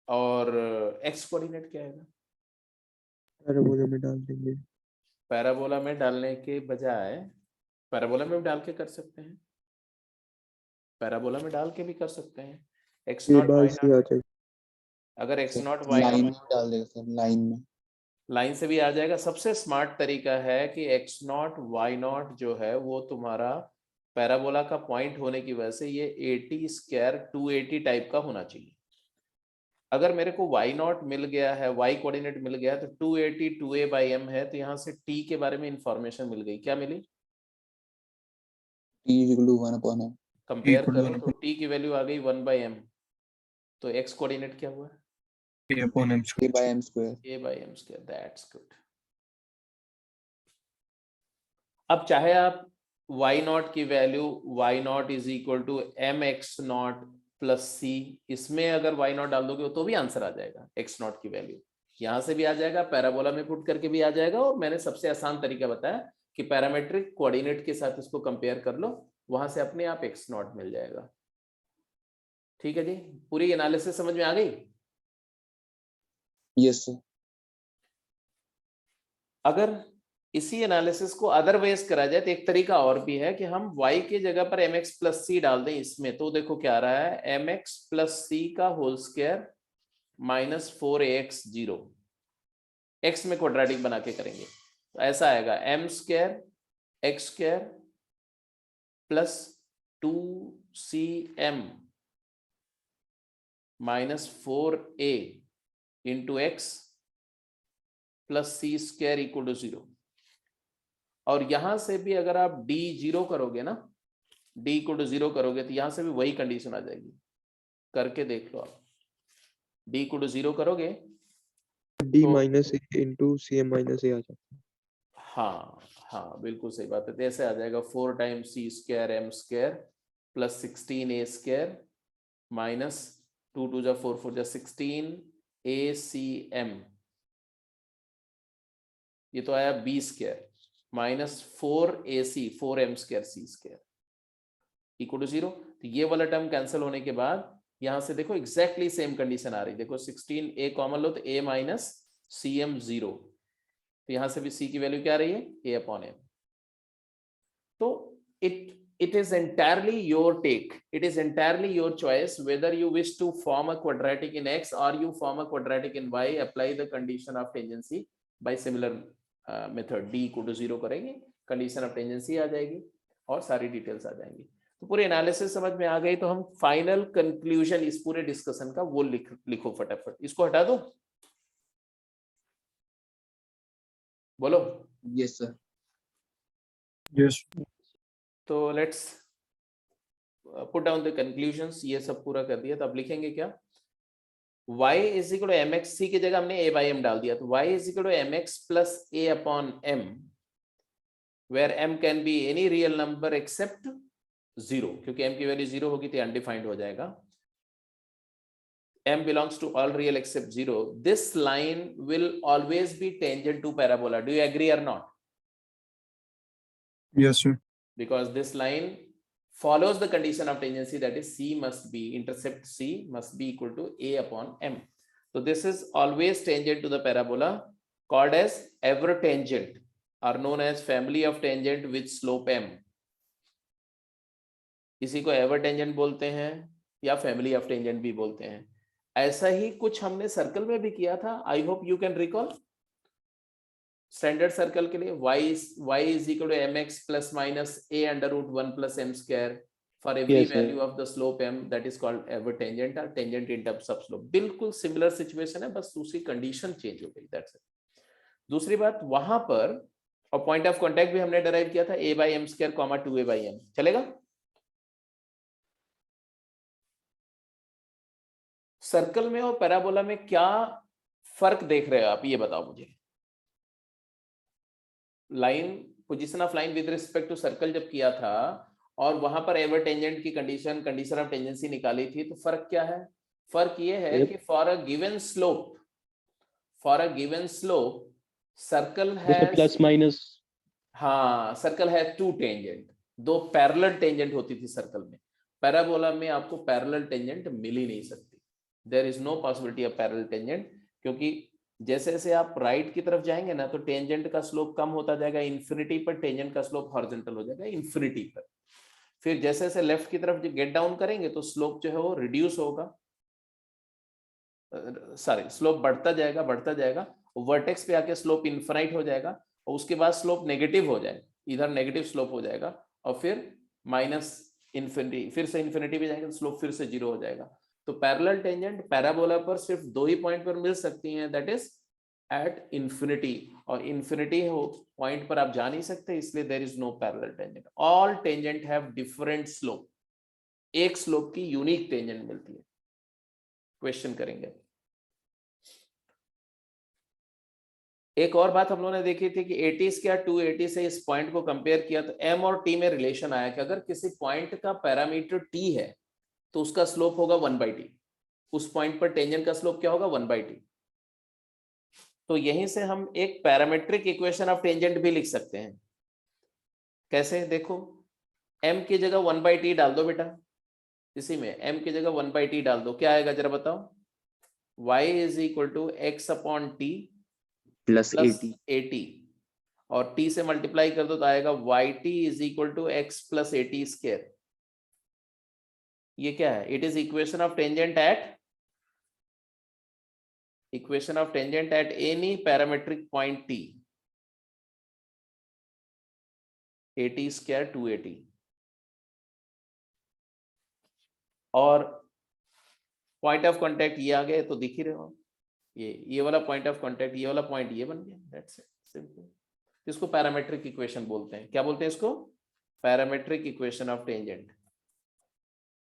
और x कोऑर्डिनेट क्या आएगा, पैराबोला में डाल देंगे। पैराबोला में डालने के बजाय, पैराबोला में भी डाल के कर सकते हैं, पैराबोला में डाल के भी कर सकते हैं, x A naught by y C आ नॉट, जाएगा। अगर x naught y line naught में डाल देगा सर, लाइन में। लाइन से भी आ जाएगा। सबसे स्मार्ट तरीका है कि x नॉट वाई नॉट जो है वो तुम्हारा पैराबोला का पॉइंट होने की वजह से ये 80 स्क्वायर 280 टाइप का होना चाहिए। अगर मेरे को y नॉट मिल गया है, y कोऑर्डिनेट मिल गया है, तो 280 2a बाई m है, तो यहाँ से t के बारे में इंफॉर्मेशन मिल गई, क्या मिली, t is equal to 1 upon m. Compare equal to करो 1 तो t की वैल्यू आ गई 1 बाई m, तो x कोऑर्डिनेट क्या हुआ, A upon M a square. by m square. a by m square, that's good. अब चाहे आप y नॉट की value y naught is equal to m x naught plus C, इसमें अगर why not डाल दोगे तो भी आंसर आ जाएगा, एक्स नॉट की वैल्यू यहां से भी आ जाएगा, पैराबोला में पुट करके भी आ जाएगा, और मैंने सबसे आसान तरीका बताया कि पैरामेट्रिक कोऑर्डिनेट के साथ इसको कंपेयर कर लो, वहां से अपने आप एक्स नॉट मिल जाएगा। ठीक है जी, पूरी एनालिसिस समझ में आ गई? Yes sir. अगर इसी एनालिसिस को अदरवाइज करा जाए तो एक तरीका और भी है कि हम y की जगह पर mx प्लस सी डाल दें इसमें, तो देखो क्या आ रहा है, mx प्लस सी का whole square minus 4ax 0, x में क्वाड्रेटिक बना के करेंगे तो ऐसा आएगा m square x square plus 2cm minus 4a into x plus c square equal to 0। और यहां से भी अगर आप d 0 करोगे ना, d इक्वल टू 0 करोगे तो यहां से भी वही कंडीशन आ जाएगी, करके देख लो आप। d इक्वल टू 0 करोगे d तो माइनस ए इंटू सी एम माइनस ए आ जाता है। हाँ हाँ बिल्कुल सही बात है, तो ऐसे आ जाएगा 4 times c square m square plus 16a square minus 2 2 जा 4 4 जा 16 acm, ये तो आया b square minus 4ac 4m square c square equal to 0। तो ये वाला टर्म कैंसिल होने के बाद यहां से देखो एग्जैक्टली सेम कंडीशन आ रही, देखो 16a कॉमन लो तो a माइनस cm 0, तो यहां से भी c की वैल्यू क्या आ रही है, a अपॉन m। तो it is entirely your take, it is entirely your choice whether you wish to form a quadratic in x or you form a quadratic in y, apply the condition of tangency by similar method, d equal to 0 करेंगे, condition of tangency आ जाएगी और सारी details आ जाएंगी। तो पूरे analysis समझ में आ गई, तो हम फाइनल कंक्लूजन इस पूरे डिस्कशन का वो लिखो फटाफट, इसको हटा दो, बोलो। Yes sir. यस तो let's put down the conclusions, ये सब पूरा कर दिया, तो अब लिखेंगे क्या, y is equal to M X, C की जगह हमने a बाई एम डाल दिया, तो y is equal to M x plus a upon m, where m can be any real number except 0, क्योंकि m की वैल्यू 0 होगी तो अनडिफाइंड हो जाएगा, m belongs to all real except 0, this line will always be tangent to parabola, do you agree or not? Yes sir. Because this line follows the condition of tangency, that is c must be, intercept c must be equal to a upon m, so this is always tangent to the parabola, called as ever tangent, are known as family of tangent with slope m, इसी को ever tangent बोलते हैं या family of tangent भी बोलते हैं। ऐसा ही कुछ हमने सर्कल में भी किया था, I hope you can recall. Standard circle के लिए y is equal to mx plus minus a under root 1 plus m square for every value of the slope m, that is called ever tangent और tangent in terms of slope. बिल्कुल similar situation है, बस दूसरी condition change हो गई, that's it. दूसरी बात, वहां पर और पॉइंट ऑफ कांटेक्ट भी हमने डिराइव किया था a by m square comma 2a by m, चलेगा? सर्कल में और पैराबोला में क्या फर्क देख रहे हो आप, ये बताओ मुझे। Line, position of line with respect to circle जब किया था और वहां पर एवर टेंजेंट की कंडीशन ऑफ टेंजेंसी निकाली थी, तो फर्क क्या है? फर्क ये है कि for a given slope circle has plus minus, हाँ सर्कल हैज टू टेंजेंट, दो पैरेलल टेंजेंट होती थी सर्कल में। पैराबोला में आपको पैरेलल टेंजेंट मिल ही नहीं सकती, there is no possibility of parallel tangent, क्योंकि जैसे जैसे आप राइट की तरफ जाएंगे ना तो टेंजेंट का स्लोप कम होता जाएगा इन्फिनिटी पर, टेंजेंट का स्लोप हॉरिजॉन्टल हो जाएगा इन्फिनिटी पर। फिर जैसे जैसे लेफ्ट की तरफ गेट डाउन करेंगे तो स्लोप जो है वो रिड्यूस होगा, सॉरी स्लोप बढ़ता जाएगा, वर्टेक्स पे आके स्लोप इनफाइनाइट हो जाएगा और उसके बाद स्लोप नेगेटिव हो जाएगा, इधर नेगेटिव स्लोप हो जाएगा और फिर माइनस इन्फिनिटी, फिर से इन्फिनिटी पे जाएंगे तो स्लोप फिर से 0 हो जाएगा। तो पैरेलल टेंजेंट पैराबोला पर सिर्फ दो ही पॉइंट पर मिल सकती हैं, दैट इज एट इन्फिनिटी, और इन्फिनिटी पॉइंट पर आप जा नहीं सकते, इसलिए there is no parallel tangent. All tangent have different slope, एक स्लोप की यूनिक टेंजेंट मिलती है। क्वेश्चन करेंगे। एक और बात हम लोगों ने देखी थी कि 80 क्या 280 से इस पॉइंट को कंपेयर किया तो m और t में रिलेशन आया कि अगर किसी पॉइंट का पैरामीटर t है तो उसका स्लोप होगा 1/t। उस पॉइंट पर टेंजेंट का स्लोप क्या होगा 1/t। तो यहीं से हम एक पैरामेट्रिक इक्वेशन ऑफ टेंजेंट भी लिख सकते हैं। कैसे देखो, m की जगह 1/t डाल दो बेटा, इसी में m की जगह 1/t डाल दो, क्या आएगा जरा बताओ। y is equal to x upon t plus plus 80 80, और t से मल्टीप्लाई कर दो तो आएगा yt is equal to x plus 80 square. ये क्या है, it is equation of tangent at any parametric point t, 80 square 280। और पॉइंट ऑफ कांटेक्ट ये आ गए तो दिख ही रहे हो, ये वाला पॉइंट ऑफ कांटेक्ट, ये वाला पॉइंट ये बन गया, दैट्स इट, सिंपल। इसको पैरामेट्रिक इक्वेशन बोलते हैं। क्या बोलते हैं इसको, पैरामेट्रिक इक्वेशन ऑफ टेंजेंट।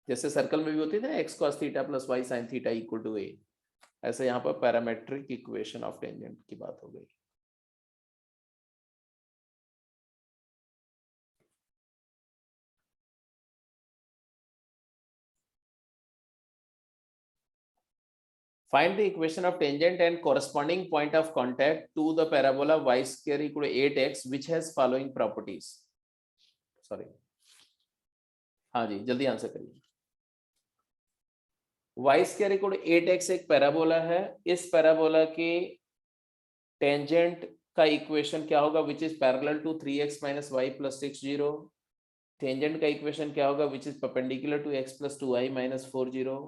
जैसे सर्कल में भी होती है ना x cos theta plus y sin theta equal to a, ऐसे यहाँ पर पैरामेट्रिक इक्वेशन ऑफ टेंजेंट की बात हो गई। Find the equation of tangent and corresponding point of contact to the parabola y square equal to 8x which has following properties. Sorry, हाँ जी जल्दी answer करिए। y square equal to 8x एक parabola है, इस पैराबोला के tangent का equation क्या होगा, which is parallel to 3x minus y plus 60। Tangent का इक्वेशन क्या होगा, which is perpendicular to x plus 2y minus 40।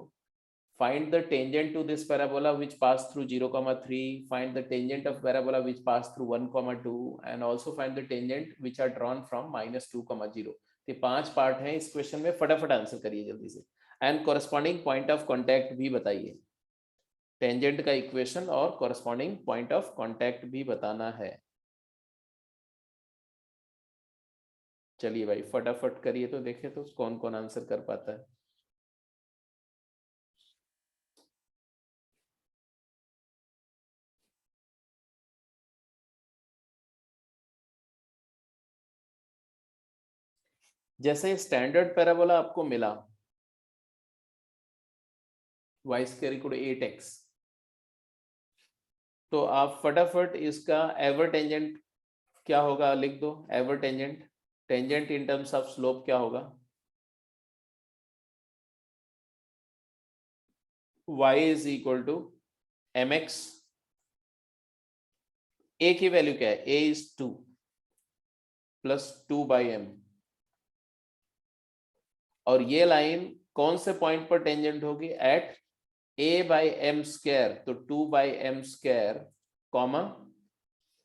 Find the tangent to this parabola which pass through 0,3. Find the tangent of parabola which pass through 1,2 and also find the tangent which are drawn from -2,0। तो 5 part हैं इस question में, फटाफट answer करिए जल्दी से। And corresponding point of contact भी बताइए। टेंजेंट का इक्वेशन और कॉरेस्पॉन्डिंग पॉइंट ऑफ कांटेक्ट भी बताना है। चलिए भाई फटाफट करिए तो देखे तो कौन कौन आंसर कर पाता है। जैसे स्टैंडर्ड पैराबोला आपको मिला y square equal to 8x, तो आप फटाफट इसका एवर टेंजेंट क्या होगा लिख दो। Ever tangent, tangent in terms of slope क्या होगा, y is equal to mx। a की वैल्यू क्या है, a इज 2 प्लस 2/m। और ये लाइन कौन से पॉइंट पर टेंजेंट होगी, एट a/m स्क्वायर, तो 2/m square comma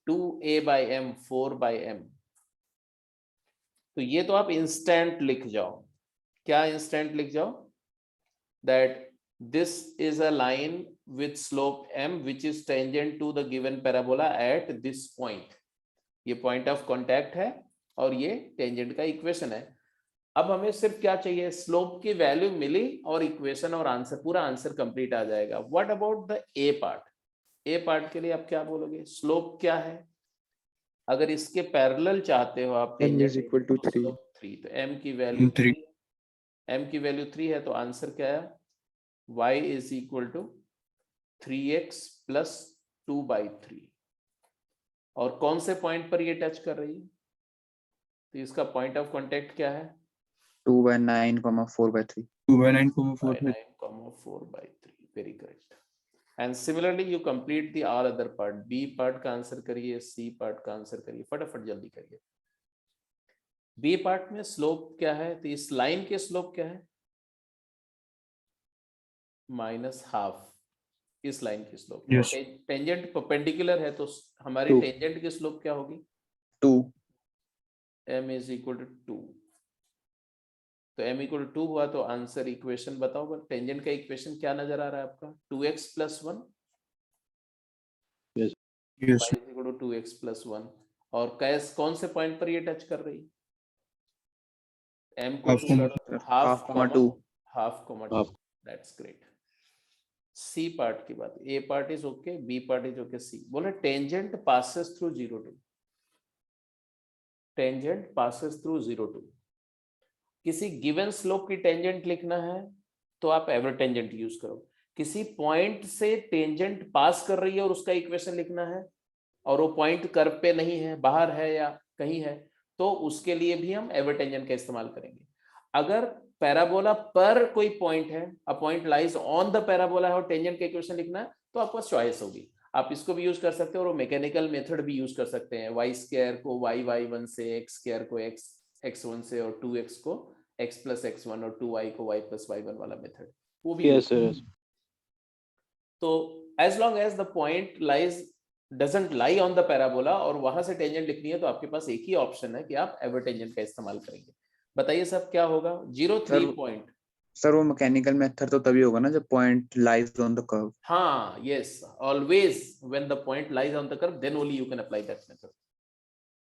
2a/m 4/m। तो ये तो आप इंस्टेंट लिख जाओ। क्या इंस्टेंट लिख जाओ, that this is a line with slope m which is tangent to the given parabola at this point। ये पॉइंट ऑफ कांटेक्ट है और ये टेंजेंट का इक्वेशन है। अब हमें सिर्फ क्या चाहिए, स्लोप की वैल्यू मिली और इक्वेशन और आंसर, पूरा आंसर कंप्लीट आ जाएगा। What about the A part, A part के लिए आप क्या बोलोगे, स्लोप क्या है, अगर इसके पैरेलल चाहते हो आप m is equal to 3 3, तो m की वैल्यू 3, m की वैल्यू 3 है, तो आंसर क्या है, y is equal to 3x plus 2/3। और कौन से पॉइंट पर ये टच कर रही है, तो इसका पॉइंट ऑफ कांटेक्ट क्या है, 2/9, 4/3 4/3। Very correct. And similarly you complete the all other part. B part का आंसर करिए, सी पार्ट का आंसर करिए, फटाफट जल्दी करिए। बी पार्ट में स्लोप क्या है, तो इस लाइन के स्लोप क्या है, -½ इस लाइन की स्लोप। Yes. टेंजेंट परपेंडिकुलर है तो हमारी 2 टेंजेंट की स्लोप क्या होगी, 2 m इज इक्वल टू 2। तो m इक्वल टू 2 हुआ, तो आंसर इक्वेशन बताओ। टेंजेंट का इक्वेशन क्या नजर आ रहा है आपका, 2x plus 1, Yes. y is equal to 2x plus 1। और कैस कौन से पॉइंट पर ये टच कर रही है, m को ½ 2, दैट्स ग्रेट। सी पार्ट की बात, A part is okay, B part is okay, C बोले tangent passes through 0 2, tangent passes through 0 2। किसी गिवन स्लोप की टेंजेंट लिखना है तो आप एवर टेंजेंट यूज करो। किसी पॉइंट से टेंजेंट पास कर रही है और उसका इक्वेशन लिखना है और वो पॉइंट कर्व पे नहीं है, बाहर है या कहीं है, तो उसके लिए भी हम एवर टेंजेंट का इस्तेमाल करेंगे। अगर पैराबोला पर कोई पॉइंट है, अ point lies on the parabola है और टेंजेंट का इक्वेशन लिखना है, तो आपको चॉइस होगी। आप इसको भी यूज कर सकते हो और मैकेनिकल मेथड भी यूज कर सकते हैं। वाई स्क्वायर को y1 से, एक्स स्क्वायर को x1 से और 2x को x + x1 और 2y को y + y1 वाला मेथड, वो भी Yes, sir. Yes. तो as long as the point lies doesn't lie on the parabola और वहां से टेंजेंट लिखनी है, तो आपके पास एक ही ऑप्शन है कि आप एवर टेंजेंट का इस्तेमाल करेंगे। बताइए सब क्या होगा? 0-3 पॉइंट। सर वो मैकेनिकल मेथड तो तभी होगा ना जब point lies on the curve. हाँ, yes, always when the point lies on the curve then only you can apply that method.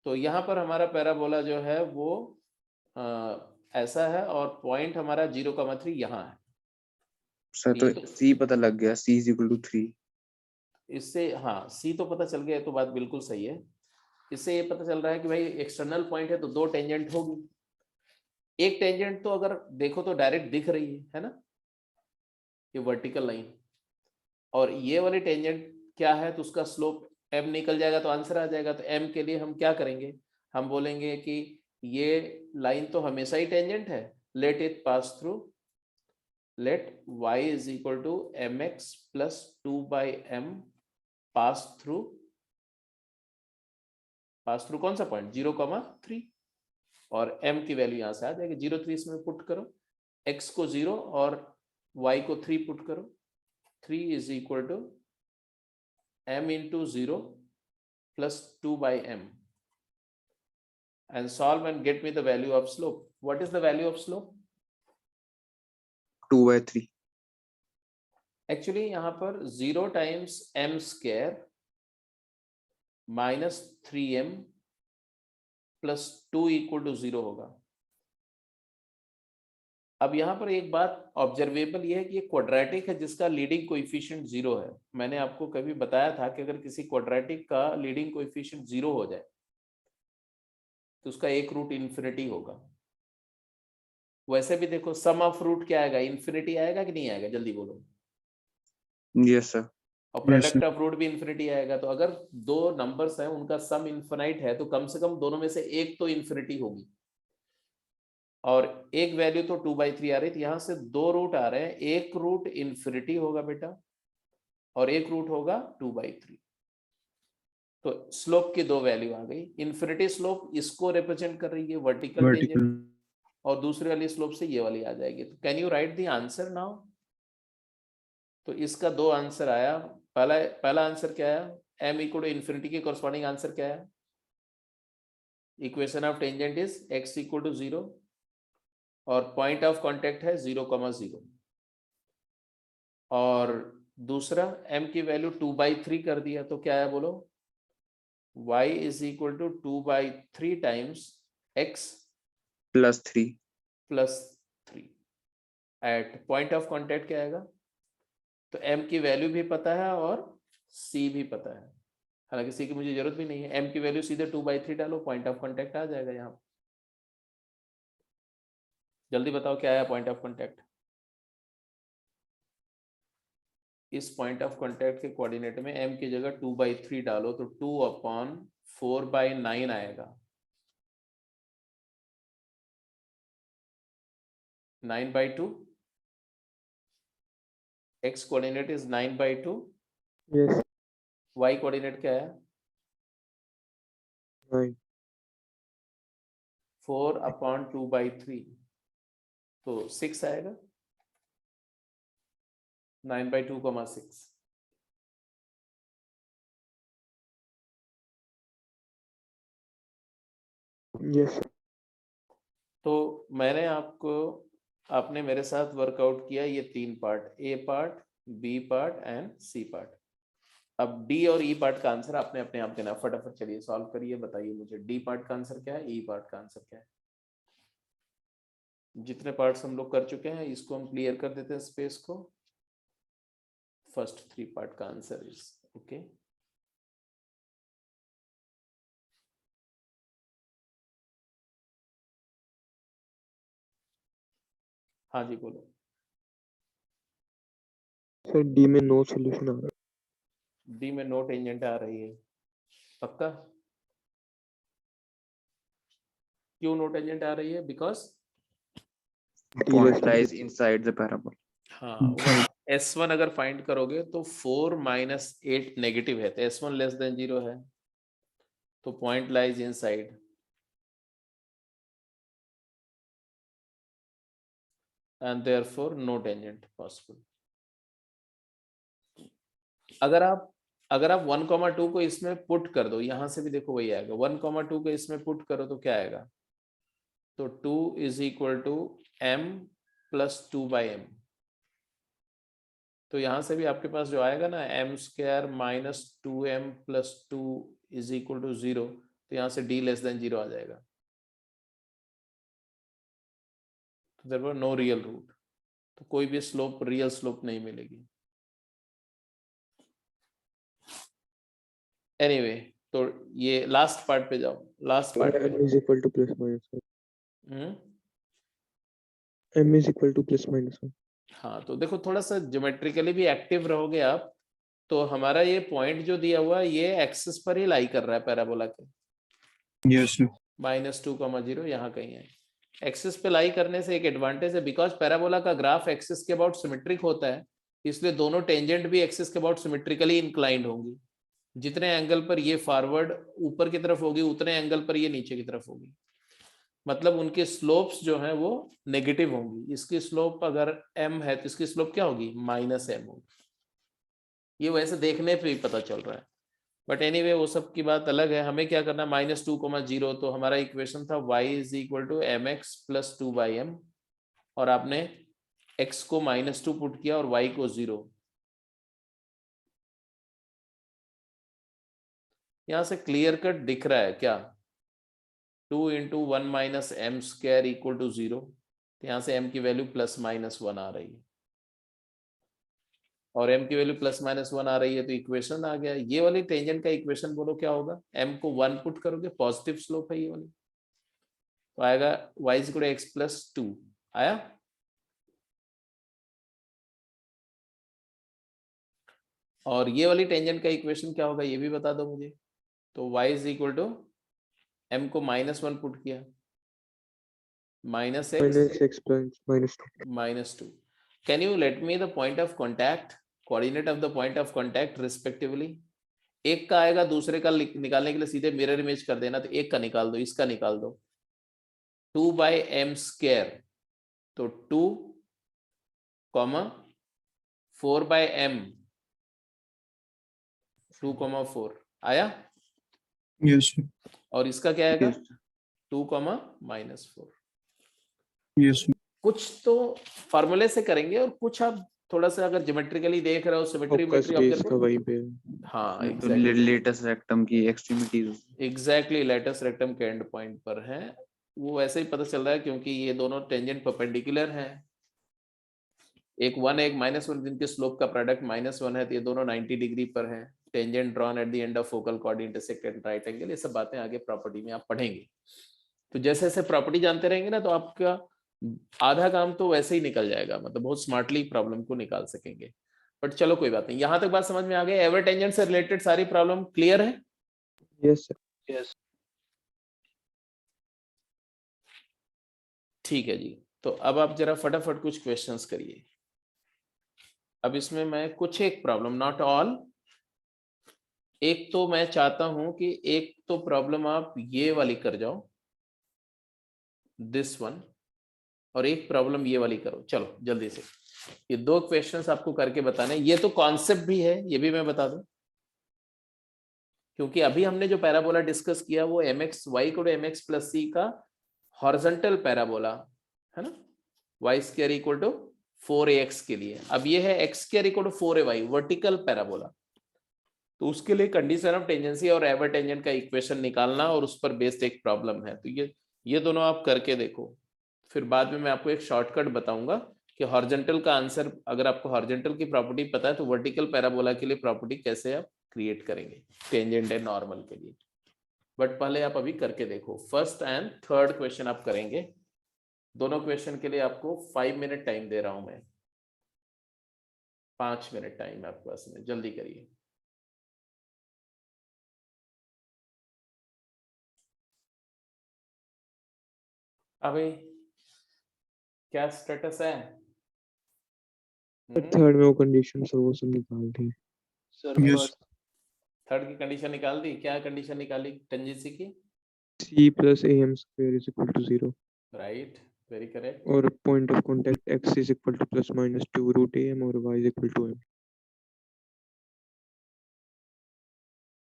तो यहाँ पर हमारा पैराबोला जो है वो ऐसा है और पॉइंट हमारा 0,3 यहाँ है। सर तो c पता लग गया, c = 3। इससे हाँ, सी तो पता चल गया, तो बात बिल्कुल सही है। इससे ये पता चल रहा है कि भाई एक्सटर्नल पॉइंट है तो 2 टेंजेंट होगी। एक टेंजेंट तो अगर देखो तो डायरेक्ट दिख रही है ना, ये वर्टिकल लाइन, और ये वाली टेंजेंट क्या है, तो उसका स्लोप m निकल जाएगा तो आंसर आ जाएगा। तो m के लिए हम क्या करेंगे, हम बोलेंगे कि ये लाइन तो हमेशा ही टेंजेंट है, let it pass through, let y = mx + 2/m pass through कौन सा पॉइंट, 0,3, और m की वैल्यू यहां से आ जाएगी 0,3, इसमें पुट करो, x को 0 और y को 3 पुट करो, 3 = m × 0 + 2/m, and solve and get me the value of slope. What is the value of slope? 2/3। Actually यहाँ पर 0 × m² - 3m + 2 = 0 होगा। अब यहाँ पर एक बात ऑब्जर्वेबल ये है कि ये क्वाड्रेटिक है जिसका लीडिंग कोएफिशिएंट 0 है। मैंने आपको कभी बताया था कि अगर किसी क्वाड्रेटिक का लीडिंग कोएफिशिएंट 0 हो जाए तो उसका एक रूट इन्फिनिटी होगा। वैसे भी देखो, सम ऑफ रूट क्या आएगा, इन्फिनिटी आएगा कि नहीं आएगा, जल्दी बोलो। Yes sir. और प्रोडक्ट ऑफ रूट भी इन्फिनिटी आएगा। तो अगर दो नंबर्स हैं उनका सम इन्फिनाइट है तो कम से कम दोनों में से एक तो इन्फिनिटी होगी, और एक वैल्यू तो 2/3 आ रही थी, यहां से 2 रूट आ रहे हैं, एक रूट इन्फिनिटी होगा बेटा और एक रूट होगा 2/3। तो स्लोप की 2 वैल्यू आ गई। इन्फिनिटी स्लोप इसको रिप्रेजेंट कर रही है, वर्टिकल टेंजेंट, और दूसरी वाली स्लोप से ये वाली आ जाएगी। तो can you right the answer now? तो इसका 2 आंसर आया। पहला आंसर क्या आया, m = इन्फिनिटी के कॉरस्पॉन्डिंग आंसर क्या है, equation of tangent is x = 0 और पॉइंट ऑफ कांटेक्ट है 0,0, और दूसरा m की वैल्यू 2/3 कर दिया, तो क्या है बोलो, y = 2/3 × x +3 + 3 at point of contact क्या आएगा, तो m की वैल्यू भी पता है और c भी पता है, हालांकि c की मुझे जरूरत भी नहीं है। m की वैल्यू सीधे 2/3 डालो, पॉइंट ऑफ कांटेक्ट आ जाएगा। यहाँ जल्दी बताओ क्या आया पॉइंट ऑफ कांटेक्ट। इस पॉइंट ऑफ कांटेक्ट के कोऑर्डिनेट में m की जगह 2/3 डालो तो 2/4/9 आएगा। 9/2, x coordinate is 9/2, yes y coordinate क्या है, 4/2/3, तो 6 आएगा, 9/2, 6। यस तो मैंने आपने मेरे साथ वर्कआउट किया ये 3 part, A part, B part and C part. अब डी और ई पार्ट का आंसर आपने अपने आप देना। फटाफट चलिए सॉल्व करिए, बताइए मुझे डी पार्ट का आंसर क्या है, ई पार्ट का आंसर क्या है। जितने पार्ट्स हम लोग कर चुके हैं इसको हम क्लियर कर देते हैं स्पेस को। फर्स्ट 3 पार्ट का आंसर इज ओके। हाँ जी बोलो। सर डी में नो सॉल्यूशन आ रहा डी में नो टेंजेंट आ रही है, पक्का? क्यों नो टेंजेंट आ रही है? बिकॉज है Point lies inside the parabola. हाँ, वही S1 अगर फाइंड करोगे तो 4 - 8 नेगेटिव है, तो S1 लेस देन 0 है, तो point lies inside. And therefore no tangent possible. अगर आप 1,2 को इसमें पुट कर दो, यहां से भी देखो वही आएगा, 1,2 को इसमें पुट करो तो क्या आएगा? तो 2 = m + 2/m। तो यहां से भी आपके पास जो आएगा ना m² - 2m + 2 = 0, तो यहां से d लेस देन 0 आ जाएगा। तो देयर नो रियल रूट, तो कोई भी स्लोप रियल स्लोप नहीं मिलेगी। एनीवे, तो ये लास्ट पार्ट पे जाओ, लास्ट पार्ट पे। m is equal to plus minus 1. Hmm, m is equal to plus minus 1. हाँ, तो देखो थोड़ा सा ज्योमेट्रिकली भी एक्टिव रहोगे आप, तो हमारा ये पॉइंट जो दिया हुआ है ये एक्सिस पर ही लाई कर रहा है पैराबोला के। Yes sir. -2,0 यहाँ कहीं है। एक्सिस पे लाई करने से एक एडवांटेज है, बिकॉज पैराबोला का ग्राफ एक्सिस के अबाउट सिमेट्रिक होता है, इसलिए दोनों टेंजेंट भी एक्सिस के अबाउट सिमेट्रिकली इंक्लाइंड होंगी। जितने एंगल पर ये फॉरवर्ड ऊपर की तरफ होगी, उतने एंगल पर ये नीचे की तरफ होगी। मतलब उनके स्लोप्स जो हैं वो नेगेटिव होंगी। इसकी स्लोप अगर m है तो इसकी स्लोप क्या होगी? -m होगी। ये वैसे देखने पे ही पता चल रहा है, बट एनीवे वो सब की बात अलग है। हमें क्या करना, -2,0, तो हमारा इक्वेशन था y = mx + 2/m, और आपने x को -2 पुट किया और y को 0। यहां से क्लियर कट दिख रहा है क्या? 2 × 1 - m² = 0, तो यहां से m की वैल्यू +-1 आ रही है, और m की वैल्यू +-1 आ रही है, तो इक्वेशन आ गया। ये वाली टेंजेंट का इक्वेशन बोलो क्या होगा? m को 1 पुट करोगे, पॉजिटिव स्लोप है ये वाली, तो आएगा y = x + 2। आया? और ये वाली टेंजेंट का इक्वेशन क्या होगा ये भी बता दो मुझे। तो y = m को -1 पुट किया, -x Minus x plus minus 2. -2। Can you let me the point of contact, coordinate of the point of contact respectively? एक का आएगा, दूसरे का निकालने के लिए सीधे मिरर इमेज कर देना, तो एक का निकाल दो, इसका निकाल दो। 2/m², तो 2, 4/m, 2,4 आया? Yes sir. और इसका क्या आएगा? Yes. 2, -4। Yes sir. कुछ तो फॉर्मूले से करेंगे और कुछ आप थोड़ा सा अगर ज्योमेट्रिकली देख रहे हो, सिमेट्री Focus base का वहीं पे. हाँ तो एग्जैक्टली, लेटेस्ट रेक्टम की एक्सट्रीमिटीज। एग्जैक्टली लेटस रेक्टम के एंड पॉइंट पर है। वो वैसे ही पता चल रहा है क्योंकि ये दोनों टेंजेंट परपेंडिकुलर हैं। एक -1, जिनके स्लोप का प्रोडक्ट -1 है, तो ये दोनों 90 डिग्री पर हैं। Tangent drawn at the end of focal cord intersect at right angle. ये सब बातें आगे प्रॉपर्टी में आप पढ़ेंगे। तो जैसे जैसे प्रॉपर्टी जानते रहेंगे ना, तो आपका आधा काम तो वैसे ही निकल जाएगा, मतलब बहुत स्मार्टली प्रॉब्लम को निकाल सकेंगे। बट चलो कोई बात नहीं, यहां तक बात समझ में आ गई। एवर टेंजेंट से रिलेटेड सारी प्रॉब्लम क्लियर है? Yes sir. यस। ठीक है जी। तो अब आप जरा फटाफट कुछ क्वेश्चंस करिए। अब इसमें मैं कुछ एक प्रॉब्लम, नॉट ऑल, एक तो मैं चाहता हूं कि एक तो प्रॉब्लम आप ये वाली कर जाओ, दिस वन, और एक प्रॉब्लम ये वाली करो। चलो जल्दी से, ये 2 क्वेश्चंस आपको करके बताने। ये तो कॉन्सेप्ट भी है, ये भी मैं बता दूं, क्योंकि अभी हमने जो पैराबोला डिस्कस किया वो y = mx + c का हॉरिजॉन्टल पैराबोला है ना, y² = 4ax के लिए। अब ये है x² = 4ay वर्टिकल पैराबोला। तो उसके लिए कंडीशन ऑफ टेंजेंसी और एवर टेंजेंट का इक्वेशन निकालना और उस पर बेस्ड एक प्रॉब्लम है। तो ये दोनों आप करके देखो, फिर बाद में मैं आपको एक शॉर्टकट बताऊंगा कि हॉरिजॉन्टल का आंसर, अगर आपको हॉरिजॉन्टल की प्रॉपर्टी पता है तो वर्टिकल पैराबोला के लिए प्रॉपर्टी कैसे आप क्रिएट करेंगे टेंजेंट एंड नॉर्मल के लिए। बट पहले आप अभी करके देखो। फर्स्ट एंड थर्ड क्वेश्चन आप करेंगे। दोनों क्वेश्चन के लिए आपको 5 मिनट टाइम दे रहा हूं मैं। 5 मिनट टाइम है आपके पास में, जल्दी करिए। अभी क्या स्टेटस है? थर्ड में वो कंडीशन सब वो सब निकाल दी। Sir Yes. फर्स्ट थर्ड की कंडीशन निकाल दी। क्या कंडीशन निकाली टेंजेंसी की? c plus am square is equal to 0 right, very correct. और point of contact x is equal to plus minus 2 root am और y is equal to m।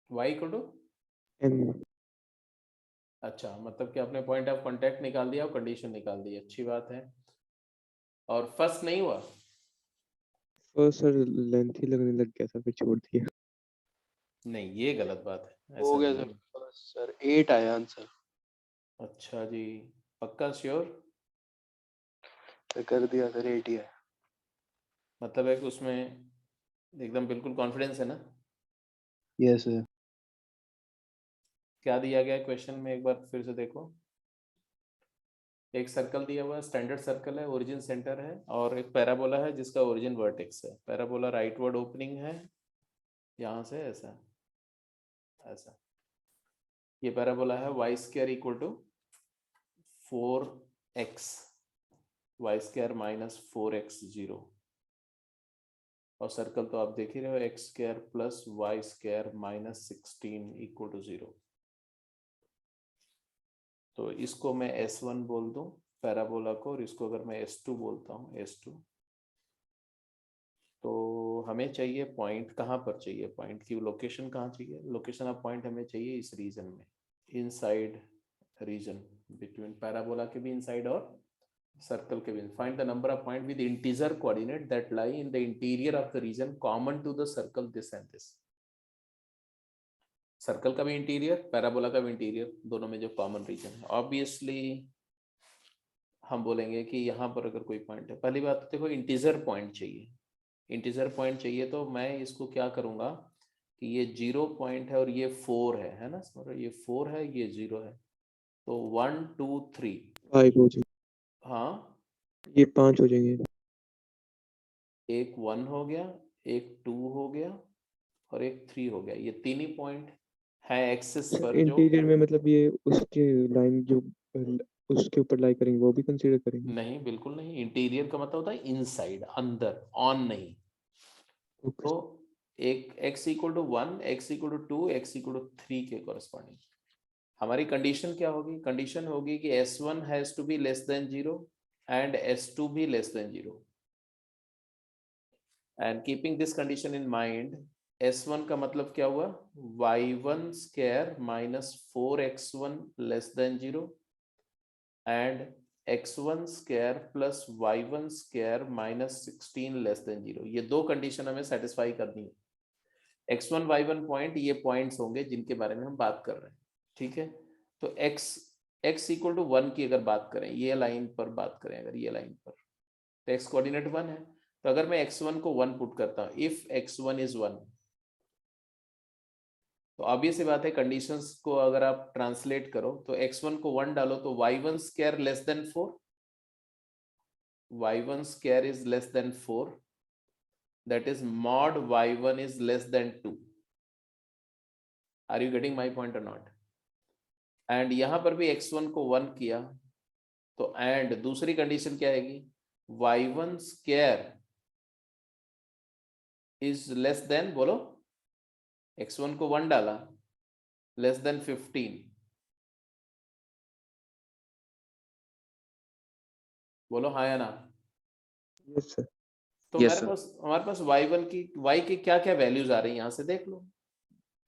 y equal to m अच्छा, मतलब कि आपने point of contact निकाल दिया और condition निकाल दी, अच्छी बात है। और फर्स्ट नहीं हुआ? फर्स्ट सर लेंथ ही लगने लग गया था फिर छोड़ दिया। नहीं, ये गलत बात है, हो ऐसा गया नहीं सर। है। फर्स्ट सर 8 आया आंसर। अच्छा जी, पक्का श्योर? तो कर दिया सर 8 ही है। मतलब है कि उसमें एकदम बिल्कुल कॉन्फिडेंस है ना? Yes sir. क्या दिया गया क्वेश्चन में, एक बार फिर से देखो। एक सर्कल दिया हुआ है, स्टैंडर्ड सर्कल है, ओरिजिन सेंटर है, और एक पैराबोला है जिसका ओरिजिन वर्टेक्स है। पैराबोला राइटवर्ड ओपनिंग है यहाँ से, ऐसा ऐसा। ये पैराबोला है y square equal to 4x, y square minus 4x 0, और सर्कल तो आप देख ही रहे हो, x square plus y square minus 16 equal to 0। तो इसको मैं S1 बोल दूं पैराबोला को, और इसको अगर मैं S2 बोलता हूँ S2, तो हमें चाहिए पॉइंट। कहाँ पर चाहिए पॉइंट की लोकेशन? कहाँ चाहिए लोकेशन ऑफ पॉइंट? हमें चाहिए इस रीजन में, इनसाइड रीजन, बिटवीन पैराबोला के भी इनसाइड और सर्कल के भी। Find the number of point with integer coordinate that lie in the interior of the region common to the circle this and this. Circle का भी interior, parabola का भी interior, दोनों में जो कॉमन रीजन है। ऑब्वियसली हम बोलेंगे कि यहाँ पर अगर कोई पॉइंट है, पहली बात देखो इंटीजर पॉइंट चाहिए। इंटीजर पॉइंट चाहिए तो मैं इसको क्या करूँगा कि ये 0 पॉइंट है और ये 4 है ना, ये 4 है, ये 0 है, तो 1 2 3 5 हो जाएंगे। हाँ, ये 5 हो जाएंगे। एक 1 हो गया, एक 2 हो गया, और एक 3 हो गया। ये तीन ही पॉइंट है एक्सिस पर जो इंटीरियर में मतलब ये उसके लाइन जो उसके ऊपर लाई करेंगे वो भी कंसीडर करेंगे? नहीं, बिल्कुल नहीं। इंटीरियर का मतलब होता है इनसाइड, अंदर, ऑन नहीं। ओके। तो एक x equal to 1, x equal to 2, x equal to 3 के कॉरेस्पॉन्डिंग हमारी कंडीशन क्या होगी? कंडीशन होगी कि S1 has to be less than 0 and S2 भी less than 0। And keeping this condition in mind, S1 का मतलब क्या हुआ? y1 square minus 4x1 less than 0 and x1 square plus y1 square minus 16 less than 0। ये दो condition हमें satisfy करनी है। x1 y1 पॉइंट, ये पॉइंट्स होंगे जिनके बारे में हम बात कर रहे हैं, ठीक है? तो x इक्वल टू 1 की अगर बात करें, ये लाइन पर बात करें, अगर ये लाइन पर, तो x कोऑर्डिनेट 1 है। तो अगर मैं x1 को 1 पुट करता हूं, इफ x1 इज 1, तो ऑब्वियस सी बात है कंडीशंस को अगर आप ट्रांसलेट करो तो x1 को 1 डालो तो y1 square less than 4, y1 square is less than 4, that is mod y1 is less than 2. Are you getting my point or not? And यहां पर भी x1 को 1 किया तो एंड दूसरी कंडीशन क्या आएगी? y1 square is less then, बोलो, x1 को 1 डाला, लेस देन 15, बोलो हाँ या ना? Yes sir. तो Yes, मेरे sir. पास, हमारे पास y1 की, y की क्या क्या वैल्यूज आ रही है यहाँ से देख लो।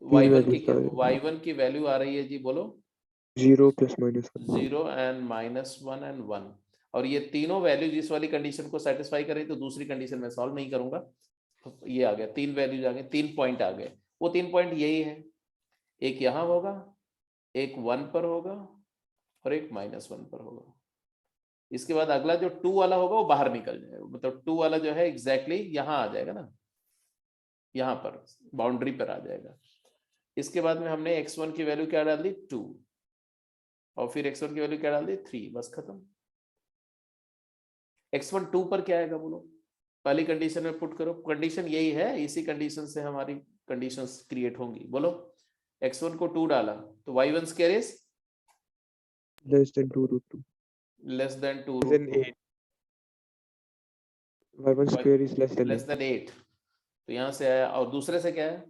P y1 की values क्या, का y1 की वैल्यू आ रही है जी, बोलो 0 प्लस माइनस 1। 0 एंड -1 एंड 1, और ये तीनों वैल्यूज इस वाली कंडीशन को सेटिस्फाई करें तो दूसरी कंडीशन में सॉल्व नहीं करूंगा। तो ये आ गया, तीन वैल्यूज आ गए, 3 पॉइंट आ गए। वो 3 पॉइंट यही है, एक यहाँ होगा, एक 1 पर होगा, और एक -1 पर होगा। इसके बाद अगला जो 2 वाला होगा वो बाहर निकल जाएगा, मतलब 2 वाला जो है एग्जैक्टली यहाँ आ जाएगा ना, यहाँ पर बाउंड्री पर आ जाएगा। इसके बाद में हमने x1 की वैल्यू क्या डाल दी? 2, और फिर x1 की वैल्यू क्या डाल दी? 3, बस खत्म। x1 2 पर क्या आएगा बोलो? पहली कंडीशन में पुट करो, कंडीशन यही है, इसी कंडीशन से हमारी कंडीशंस क्रिएट होंगी। बोलो x1 को 2 डाला तो y1 square is less than 2 root 2 less than 2 less root than 2, 8 y1 square is less than less 8 than 8। तो यहां से आया, और दूसरे से क्या है,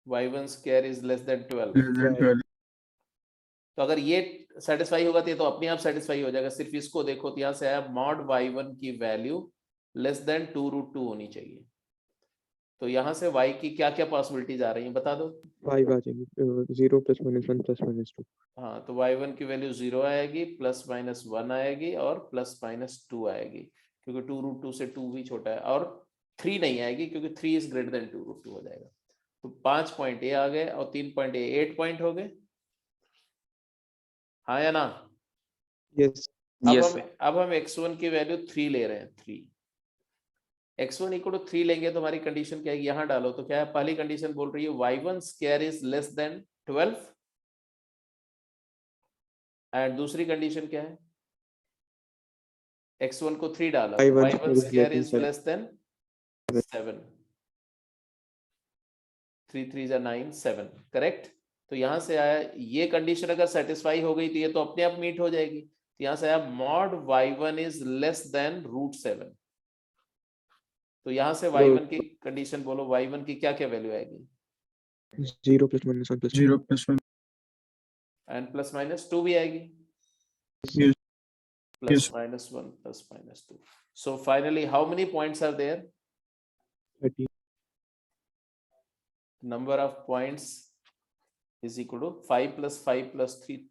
y1 square is less then 12। तो अगर ये सेटिस्फाई होगा तो ये तो अपने आप सेटिस्फाई हो जाएगा। सिर्फ इसको देखो तो यहाँ से आया मॉड y1 की वैल्यू लेस देन 2 रूट 2 होनी चाहिए। तो यहाँ से y की क्या क्या पॉसिबिलिटीज आ रही हैं बता दो। 5 आ जाएंगे 0 + -1 + -2 हाँ, तो y1 की वैल्यू 0 आएगी, +-1 आएगी और +-2 आएगी, क्योंकि 2 रूट 2 से 2 भी छोटा है, और 3 नहीं आएगी क्योंकि 3 इज ग्रेटर देन 2 रूट 2 हो जाएगा। तो 5 पॉइंट ये आ गए और 3 पॉइंट ये 8 पॉइंट हो गए, हाँ या ना। yes अब हम x1 की वैल्यू 3 ले रहे हैं, 3 x1 इक्वल टू 3 लेंगे तो हमारी कंडीशन क्या है, यहाँ डालो तो क्या है, पहली कंडीशन बोल रही है y1 square is less then 12, and दूसरी कंडीशन क्या है, x1 को 3 डाला, y1 square is less then 7, 3 3 9 7, correct. तो यहां से आया ये कंडीशन अगर सेटिस्फाई हो गई तो ये तो अपने आप मीट हो जाएगी। तो यहां से आया mod y1 is less then √7। तो यहां से y1 की कंडीशन बोलो, y1 की क्या क्या वैल्यू आएगी, 0 + -1 + 0 + 1 एंड +-2 भी आएगी, yes +-1 +-2। So finally how many points are there, 30 number of points is equal to 5 + 5 + 3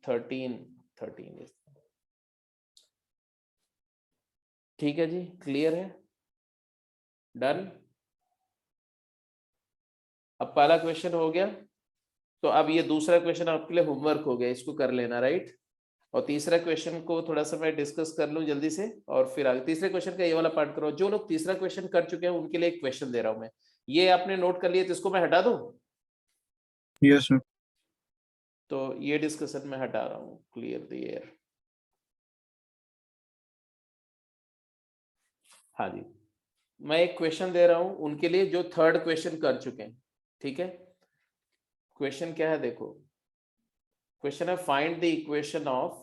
13 is, ठीक है जी, क्लियर है, डन। अब पहला क्वेश्चन हो गया, तो अब ये दूसरा क्वेश्चन आपके लिए होमवर्क हो गया, इसको कर लेना, राइट। और तीसरा क्वेश्चन को थोड़ा सा मैं डिस्कस कर लूं जल्दी से, और फिर आगे तीसरे क्वेश्चन का ये वाला पार्ट करो। जो लोग तीसरा क्वेश्चन कर चुके हैं उनके लिए एक क्वेश्चन दे रहा हूं मैं, ये आपने नोट कर लिया तो इसको मैं हटा दूं, yes sir तो ये डिस्कशन में हटा रहा हूं, क्लियर द एयर। हाँ जी, मैं एक क्वेश्चन दे रहा हूं उनके लिए जो थर्ड क्वेश्चन कर चुके हैं, ठीक है। क्वेश्चन क्या है देखो, क्वेश्चन है find the equation of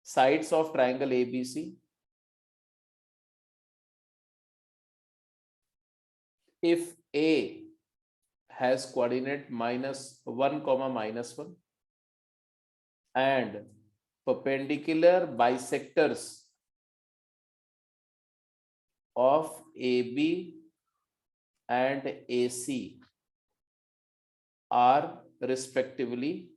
sides of triangle ABC if A has coordinate -1, -1 and perpendicular bisectors of AB and AC are respectively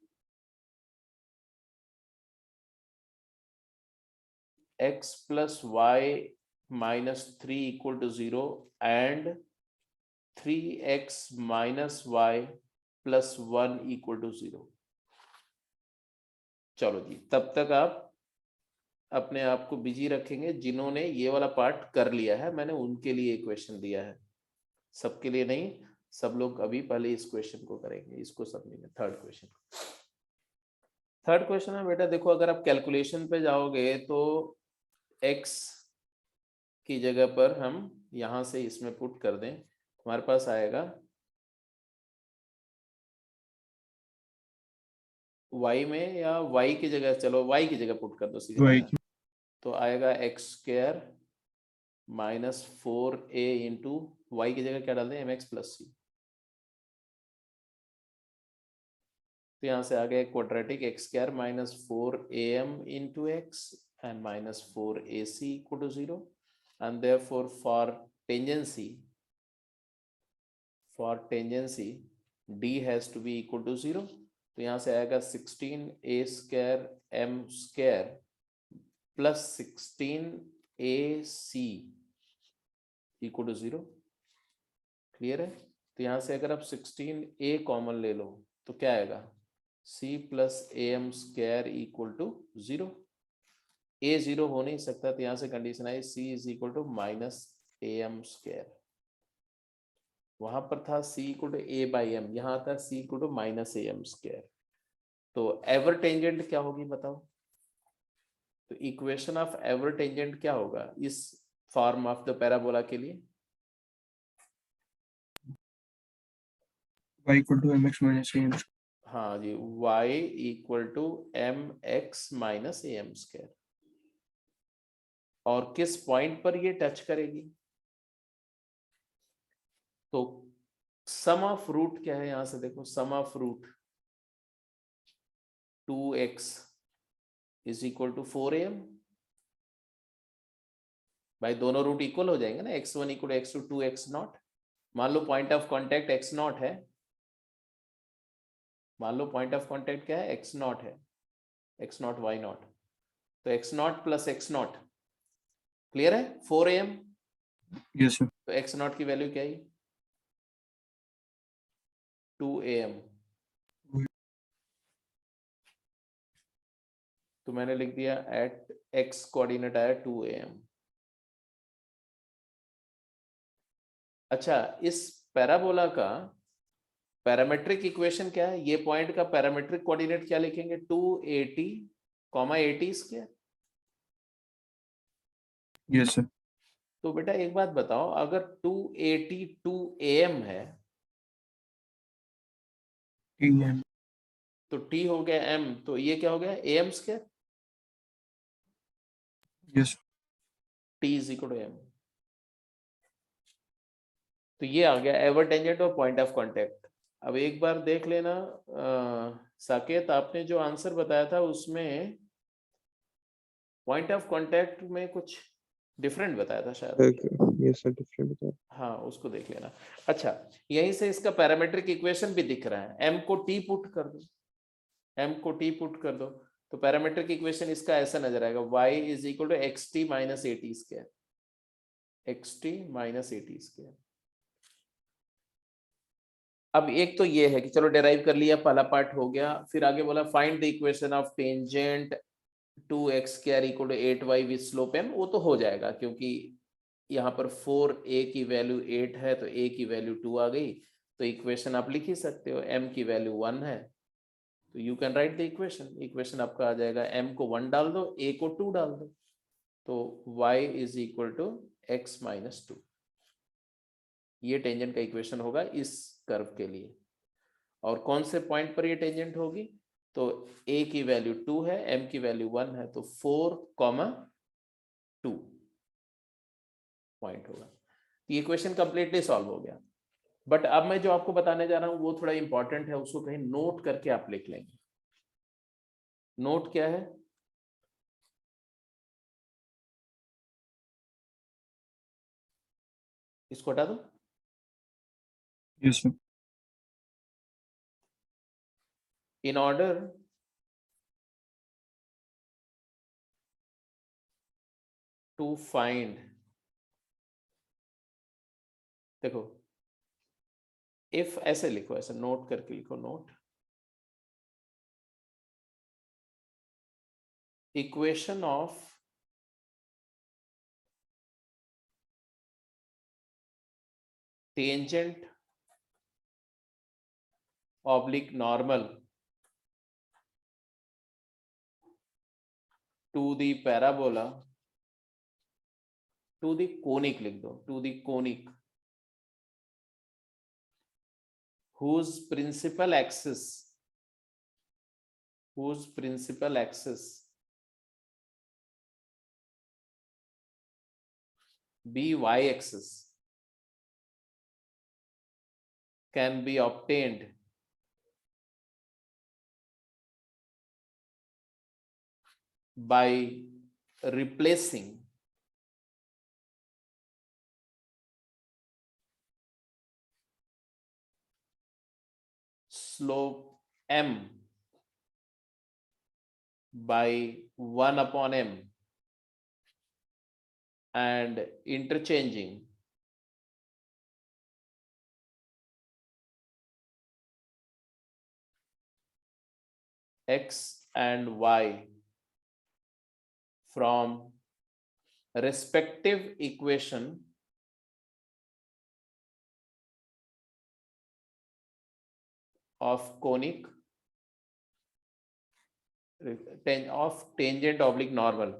x + y - 3 = 0 and 3x - y + 1 = 0। चलो जी, तब तक आप अपने आप को बिजी रखेंगे, जिन्होंने ये वाला पार्ट कर लिया है मैंने उनके लिए क्वेश्चन दिया है, सबके लिए नहीं। सब लोग अभी पहले इस क्वेश्चन को करेंगे, इसको समझेंगे। थर्ड क्वेश्चन है बेटा, देखो अगर आप कैलकुलेशन पे जाओगे तो x की जगह पर हम यहां से इसमें पुट कर दें, हमारे पास आएगा y में, या y की जगह, चलो y की जगह पुट कर दो सीधे, y तो आएगा x² - 4a इंटू y की जगह क्या डाल दें, mx + c। तो यहाँ से आ गया quadratic x² - 4am into x and -4ac = 0, and therefore for tangency d has to be equal to 0। तो यहाँ से आएगा 16a² m² + 16ac = 0, क्लियर है। तो यहाँ से अगर आप 16a कॉमन ले लो तो क्या आएगा, c + am² = 0, a 0 हो नहीं सकता, तो यहाँ से कंडीशन आई c = -am²। वहां पर था c = a/m, यहाँ आता c = -am²। तो एवर टेंजेंट क्या होगी बताओ? तो इक्वेशन ऑफ एवर टेंजेंट क्या होगा इस फॉर्म ऑफ द पैराबोला के लिए? y equal to mx minus am. हाँ जी, y equal to M x minus a m square. और किस पॉइंट पर ये टच करेगी? तो सम ऑफ रूट क्या है यहां से देखो, sum of root 2x is equal to 4am। भाई दोनों रूट इक्वल हो जाएंगे ना, x1 equal to x2 2x0। मान लो पॉइंट ऑफ कांटेक्ट x0 है, मान लो पॉइंट ऑफ कांटेक्ट क्या है, x0 है, x0 y0। तो x0 प्लस x0 क्लियर है 4am। Yes sir. तो x0 की वैल्यू क्या है 2am। तो मैंने लिख दिया एट x कोऑर्डिनेट आया 2am। अच्छा, इस पैराबोला का पैरामेट्रिक इक्वेशन क्या है? ये पॉइंट का पैरामेट्रिक कोऑर्डिनेट क्या लिखेंगे? 280 80 स्क्वायर। Yes sir. तो बेटा एक बात बताओ, अगर 282 am है am. तो t हो गया m, तो ये क्या हो गया am square. Yes. t is equal to m। तो ये आ गया एवर टेंजेंट और पॉइंट ऑफ कांटेक्ट। अब एक बार देख लेना साकेत, आपने जो आंसर बताया था उसमें पॉइंट ऑफ कांटेक्ट में कुछ डिफरेंट बताया था शायद। ये सर डिफरेंट बता। हाँ, उसको देख लेना। अच्छा, यहीं से इसका पैरामेट्रिक इक्वेशन भी दिख रहा है। m को t पुट कर दो, m को t पुट कर दो, तो पैरामेट्रिक इक्वेशन इसका ऐसा नजर आएगा, y is equal to xt minus a t square, xt minus a t square. अब एक तो ये है कि चलो डेराइव कर लिया, पहला पार्ट हो गया। फिर आगे बोला find the equation of tangent 2x square equal to 8y with slope m। वो तो हो जाएगा क्योंकि यहाँ पर 4a की वैल्यू 8 है तो a की वैल्यू 2 आ गई। तो इक्वेशन आप लिख ही सकते हो, m की वैल्यू 1 है तो you can write the equation. Equation आपका आ जाएगा, m को 1 डाल दो, a को 2 डाल दो, तो y is equal to x minus 2। ये टेंजेंट का इक्वेशन होगा इस कर्व के लिए। और कौन से पॉइंट पर ये टेंजेंट होगी? तो a की वैल्यू 2 है, m की वैल्यू 1 है, तो 4, 2 पॉइंट होगा। ये इक्वेशन कंप्लीटली सॉल्व हो गया। बट अब मैं जो आपको बताने जा रहा हूं वो थोड़ा इंपॉर्टेंट है, उसको कहीं नोट करके आप लिख लेंगे। नोट क्या है? इसको हटा दो। Yes sir. In order to find, देखो इफ ऐसे लिखो, ऐसे नोट करके लिखो, note equation of tangent oblique normal to the parabola, to the conic लिख दो, to the conic whose principal axis be y-axis can be obtained by replacing slope m by 1 upon m and interchanging x and y from respective equation of conic of tangent oblique normal,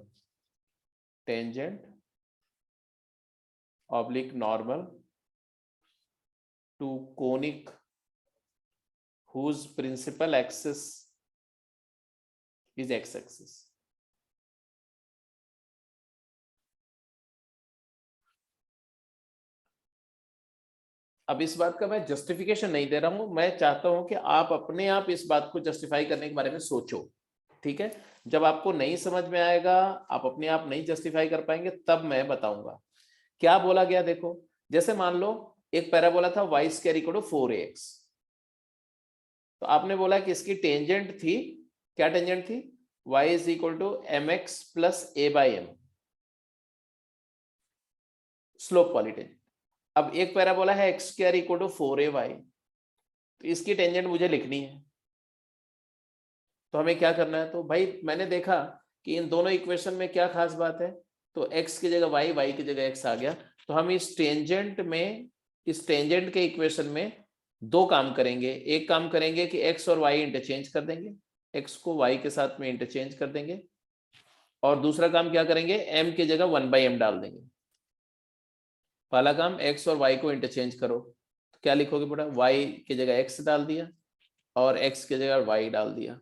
tangent oblique normal to conic whose principal axis is x-axis. अब इस बात का मैं justification नहीं दे रहा हूं, मैं चाहता हूं कि आप अपने आप इस बात को जस्टिफाई करने के बारे में सोचो, ठीक है? जब आपको नहीं समझ में आएगा, आप अपने आप नहीं जस्टिफाई कर पाएंगे, तब मैं बताऊंगा क्या बोला गया। देखो, जैसे मान लो एक पैराबोला था y square equal to 4ax, तो आपने बोला कि इसकी टेंजेंट थी, क्या टेंजेंट थी? y is equal to mx plus a by m, slope वाली टेंजेंट। अब एक पैराबोला है x square equal to 4ay, तो इसकी टेंजेंट मुझे लिखनी है, तो हमें क्या करना है? तो भाई मैंने देखा कि इन दोनों इक्वेशन में क्या खास बात है, तो x की जगह y, y की जगह x आ गया, तो हम इस टेंजेंट में, इस टेंजेंट के इक्वेशन में दो काम करेंगे। एक काम करेंगे कि x और y इंटरचेंज कर देंगे, x को y के साथ में इंटरचेंज कर देंगे, और दूसरा काम क्या करेंगे? m की जगह 1/m डाल देंगे। पहला काम x और y को इंटरचेंज करो, तो क्या लिखोगे बेटा? y की जगह x डाल दिया और x की जगह y डाल दिया,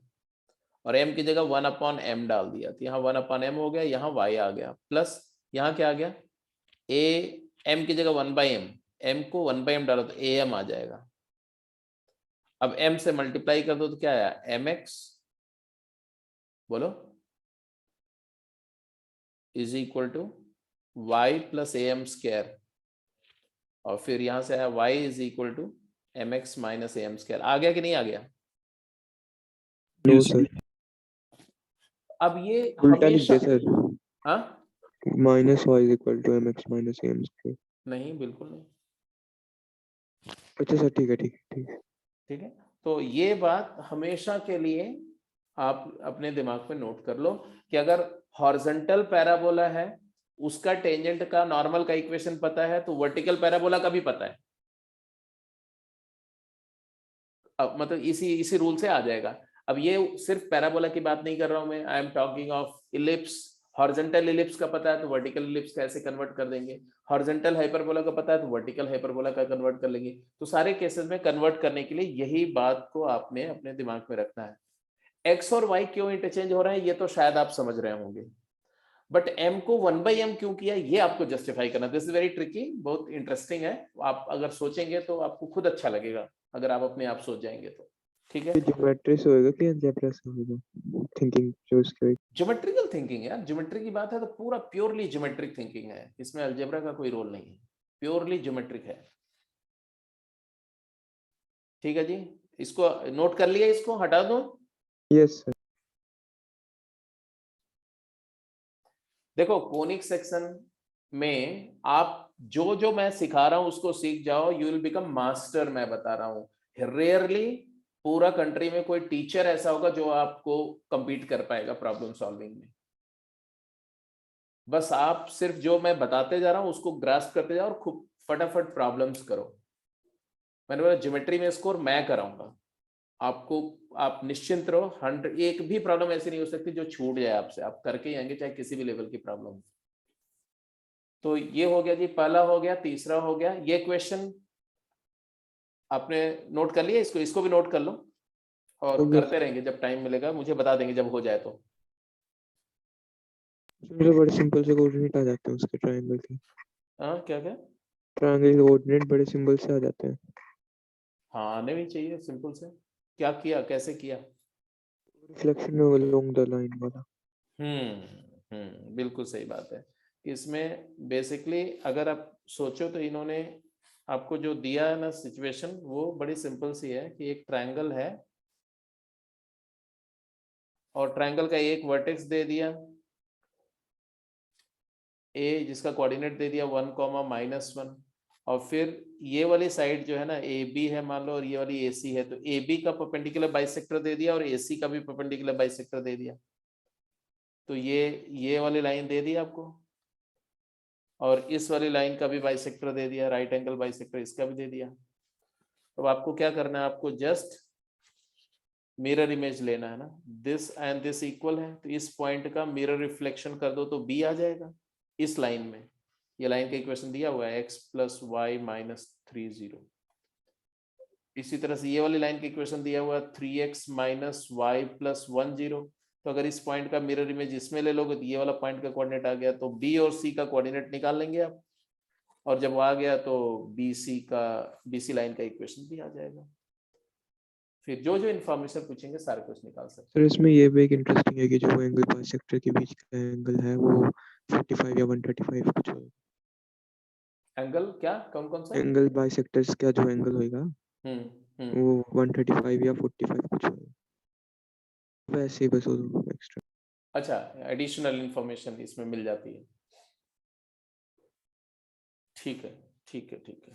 और m की जगह 1/m डाल दिया, तो यहाँ 1/m हो गया, यहाँ y आ गया, प्लस यहाँ क्या आ गया? m की जगह 1/m, m को 1/m डालो तो am आ जाएगा। अब m से मल्टीप्लाई कर दो तो क्या आया? mx, बोलो, is equal to y plus am square, और फिर यहां से आया y is equal to mx minus am square. आ गया कि नहीं आ गया? नो सर, अब ये उल्टा लिख हमेशा, दे सर, हाँ minus y is equal to M x minus m square. नहीं, बिल्कुल नहीं। अच्छा सर, ठीक है ठीक है ठीक है। ठीक है, तो ये बात हमेशा के लिए आप अपने दिमाग में नोट कर लो कि अगर हॉरिजॉन्टल पैराबोला है, उसका टेंजेंट का नॉर्मल का इक्वेशन पता है, तो वर्टिकल पैराबोला का भी पता है। अब मतलब इसी रूल से आ जाएगा। अब ये सिर्फ पैराबोला की बात नहीं कर रहा हूं मैं, I am talking of ellipse. Horizontal ellipse का पता है तो वर्टिकल इलिप्स कैसे कन्वर्ट कर देंगे, हॉरिजॉन्टल हाइपरबोला का पता है तो वर्टिकल हाइपरबोला का कन्वर्ट कर लेंगे। तो सारे केसेस में कन्वर्ट करने के लिए यही बात को आपने अपने दिमाग में रखना है। एक्स और वाई क्यों इंटरचेंज हो रहे हैं ये तो शायद आप समझ रहे होंगे, बट m को 1/m क्यों किया ये आपको जस्टिफाई करना। दिस इज वेरी ट्रिकी, बहुत इंटरेस्टिंग है। आप अगर सोचेंगे तो आपको खुद अच्छा लगेगा, अगर आप अपने आप सोच जाएंगे तो। ठीक है, ये ज्योमेट्री से होएगा कि अलजेब्रा से होएगा? थिंकिंग जो इसके ज्योमेट्रिकल थिंकिंग यार, ज्योमेट्री की बात है तो पूरा प्योरली ज्योमेट्रिक थिंकिंग है, इसमें अलजेब्रा का कोई रोल नहीं है, प्योरली ज्योमेट्रिक है। ठीक है जी, इसको नोट कर लिया, इसको हटा दो। Yes sir. देखो कोनिक सेक्शन में आप जो जो मैं सिखा रहा हूं उसको सीख जाओ, यू विल बिकम मास्टर। मैं बता रहा हूं, रेयरली पूरा कंट्री में कोई टीचर ऐसा होगा जो आपको compete कर पाएगा प्रॉब्लम सॉल्विंग में। बस आप सिर्फ जो मैं बताते जा रहा हूं उसको ग्रास्प करते जाओ और खूब फटाफट प्रॉब्लम्स करो। मैंने बोला ज्योमेट्री में स्कोर मैं कराऊंगा आपको, आप निश्चिंत रहो। 100 एक भी प्रॉब्लम ऐसी नहीं हो सकती जो छूट जाए आपसे, आप करके ही आएंगे चाहे किसी भी लेवल की प्रॉब्लम। तो ये हो गया जी, पहला हो गया, तीसरा हो गया। ये क्वेश्चन आपने नोट कर लिया, इसको भी नोट कर लो और करते रहेंगे, जब टाइम मिलेगा मुझे बता देंगे जब हो जाए तो। मुझे बड़े सिंपल से कोऑर्डिनेट आ जाते हैं उसके ट्रायंगल के। हाँ क्या क्या? ट्रायंगल के कोऑर्डिनेट बड़े सिंबल से आ जाते हैं। हाँ आने भी चाहिए सिंपल से। क्या किया, कैसे किया? रिफ्लेक्शन में अलोंग द लाइन वाला। बिल्कुल सही बात है। इसमें बेसिकली अगर आप सोचो तो इन्होंने आपको जो दिया है ना सिचुएशन, वो बड़ी सिंपल सी है कि एक ट्रायंगल है और ट्रायंगल का एक वर्टेक्स दे दिया ए, जिसका कोऑर्डिनेट दे दिया 1, और फिर ये वाली साइड जो है ना ए बी है मान लो, और ये वाली ए सी है, तो ए बी का परपेंडिकुलर बाइसेक्टर दे दिया और ए सी का भी परपेंडिकुलर बाइसेक्टर दे दिया। तो ये वाली लाइन दे दी आपको, और इस वाली लाइन का भी बाइसेक्टर दे दिया, राइट एंगल बाइसेक्टर इसका भी दे दिया। तो आपको क्या करना है, आपको जस्ट मिरर इमेज लेना है ना, दिस एंड दिस इक्वल है, तो इस पॉइंट का मिरर रिफ्लेक्शन कर दो तो बी आ जाएगा इस लाइन में। ये लाइन का इक्वेशन दिया हुआ है x प्लस वाई माइनस 3 0। इसी तरह से ये वाली लाइन का इक्वेशन दिया हुआ है 3x माइनस वाई प्लस 1 0। तो अगर इस पॉइंट का मिरर इमेज इसमें ले लोगे तो ये वाला पॉइंट का कोऑर्डिनेट आ गया, तो बी और सी का कोऑर्डिनेट निकाल लेंगे आप, और जब आ गया तो बीसी लाइन का इक्वेशन भी आ जाएगा। फिर जो जो इन्फॉर्मेशन पूछेंगे सारे कुछ निकाल सकते सर इसमें ये भी एक इंटरेस्टिंग है कि जो एंगल बाइसेक्टर के बीच का एंगल है वो 45 या 135 कुछ होगा। हैं। एंगल क्या, कौन कौन सा? एंगल बाइसेक्टर्स का जो एंगल होगा वो 135 या 45 कुछ होगा। वैसे ही बस वो एक्स्ट्रा। अच्छा, एडिशनल इंफॉर्मेशन इसमें मिल जाती है। ठीक है ठीक है ठीक है।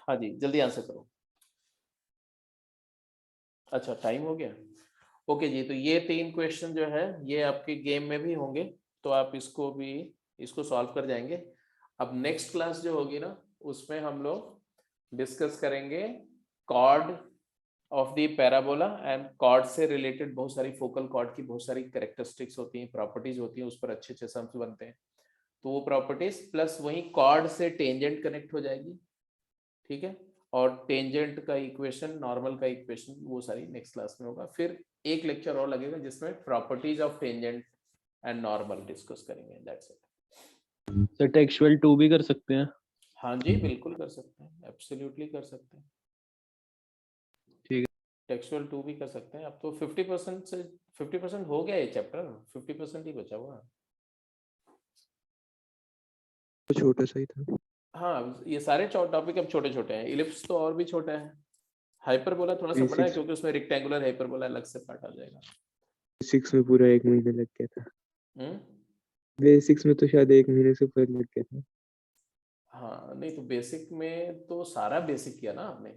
हाँ जी, जल्दी आंसर करो। अच्छा, टाइम हो गया। ओके जी, तो ये 3 क्वेश्चन जो है ये आपके गेम में भी होंगे, तो आप इसको सॉल्व कर जाएंगे। अब नेक्स्ट क्लास जो होगी ना, उसमें हम लोग डिस्कस करेंगे chord of the parabola, and chord से रिलेटेड बहुत सारी फोकल कॉर्ड की बहुत सारी कैरेक्टरिस्टिक्स होती हैं, प्रॉपर्टीज होती हैं, उस पर अच्छे अच्छे सम्स बनते हैं। तो वो प्रॉपर्टीज प्लस वही कॉर्ड से टेंजेंट कनेक्ट हो जाएगी, ठीक है, और टेंजेंट का इक्वेशन, नॉर्मल का इक्वेशन, वो सारी नेक्स्ट क्लास में होगा। फिर एक लेक्चर और लगेगा जिसमें properties of tangent and normal discuss करेंगे। That's it. सर टेक्सचुअल 2 भी कर सकते हैं? हाँ जी, बिल्कुल कर सकते हैं, एब्सोल्युटली कर सकते हैं। ठीक है। टेक्सचुअल 2 भी कर सकते हैं। अब तो 50% से 50% हो गया ये चैप्टर, 50% ही बचा हुआ है। तो छोटा सा ही था। हाँ, ये सारे टॉपिक अब छोटे छोटे हैं। इलिप्स तो और भी छोटा है। हाइपरबोला थोड़ा सा बड़ा है क्योंकि उसमें रेक्टेंगुलर हाइपरबोला अलग से पार्ट आ जाएगा। बेसिक्स में पूरा 1 महीने लग गया था। हम्म। बेसिक्स में तो शायद 1 महीने से ऊपर लग गया था। हाँ नहीं, तो बेसिक में तो सारा बेसिक किया ना आपने।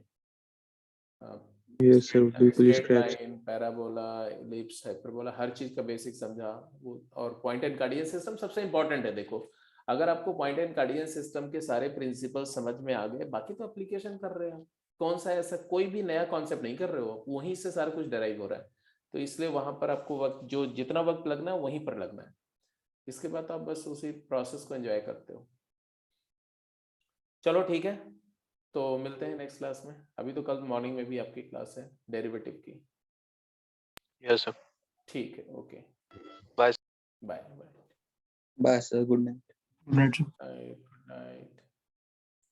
यस सर, बिल्कुल scratch. Line, parabola, ellipse, hyperbola, हर चीज का बेसिक समझा वो। और पॉइंट एंड कार्डियन सिस्टम सबसे इंपॉर्टेंट है। देखो, अगर आपको पॉइंट एंड कार्डियन सिस्टम के सारे प्रिंसिपल समझ में आ गए, बाकी तो एप्लीकेशन कर रहे हो। कौन सा ऐसा कोई भी नया कॉन्सेप्ट नहीं कर रहे हो, वहीं से सारा कुछ डराइव हो रहा है। तो इसलिए वहां पर आपको वक्त, जो जितना वक्त लगना है वहीं पर लगना है। इसके बाद आप बस उसी प्रोसेस को एंजॉय करते हो। चलो ठीक है, तो मिलते हैं नेक्स्ट क्लास में। अभी तो कल मॉर्निंग में भी आपकी क्लास है डेरिवेटिव की। Yes sir. ठीक है, okay, bye. Bye bye. Bye sir, good night. Good night. Good night.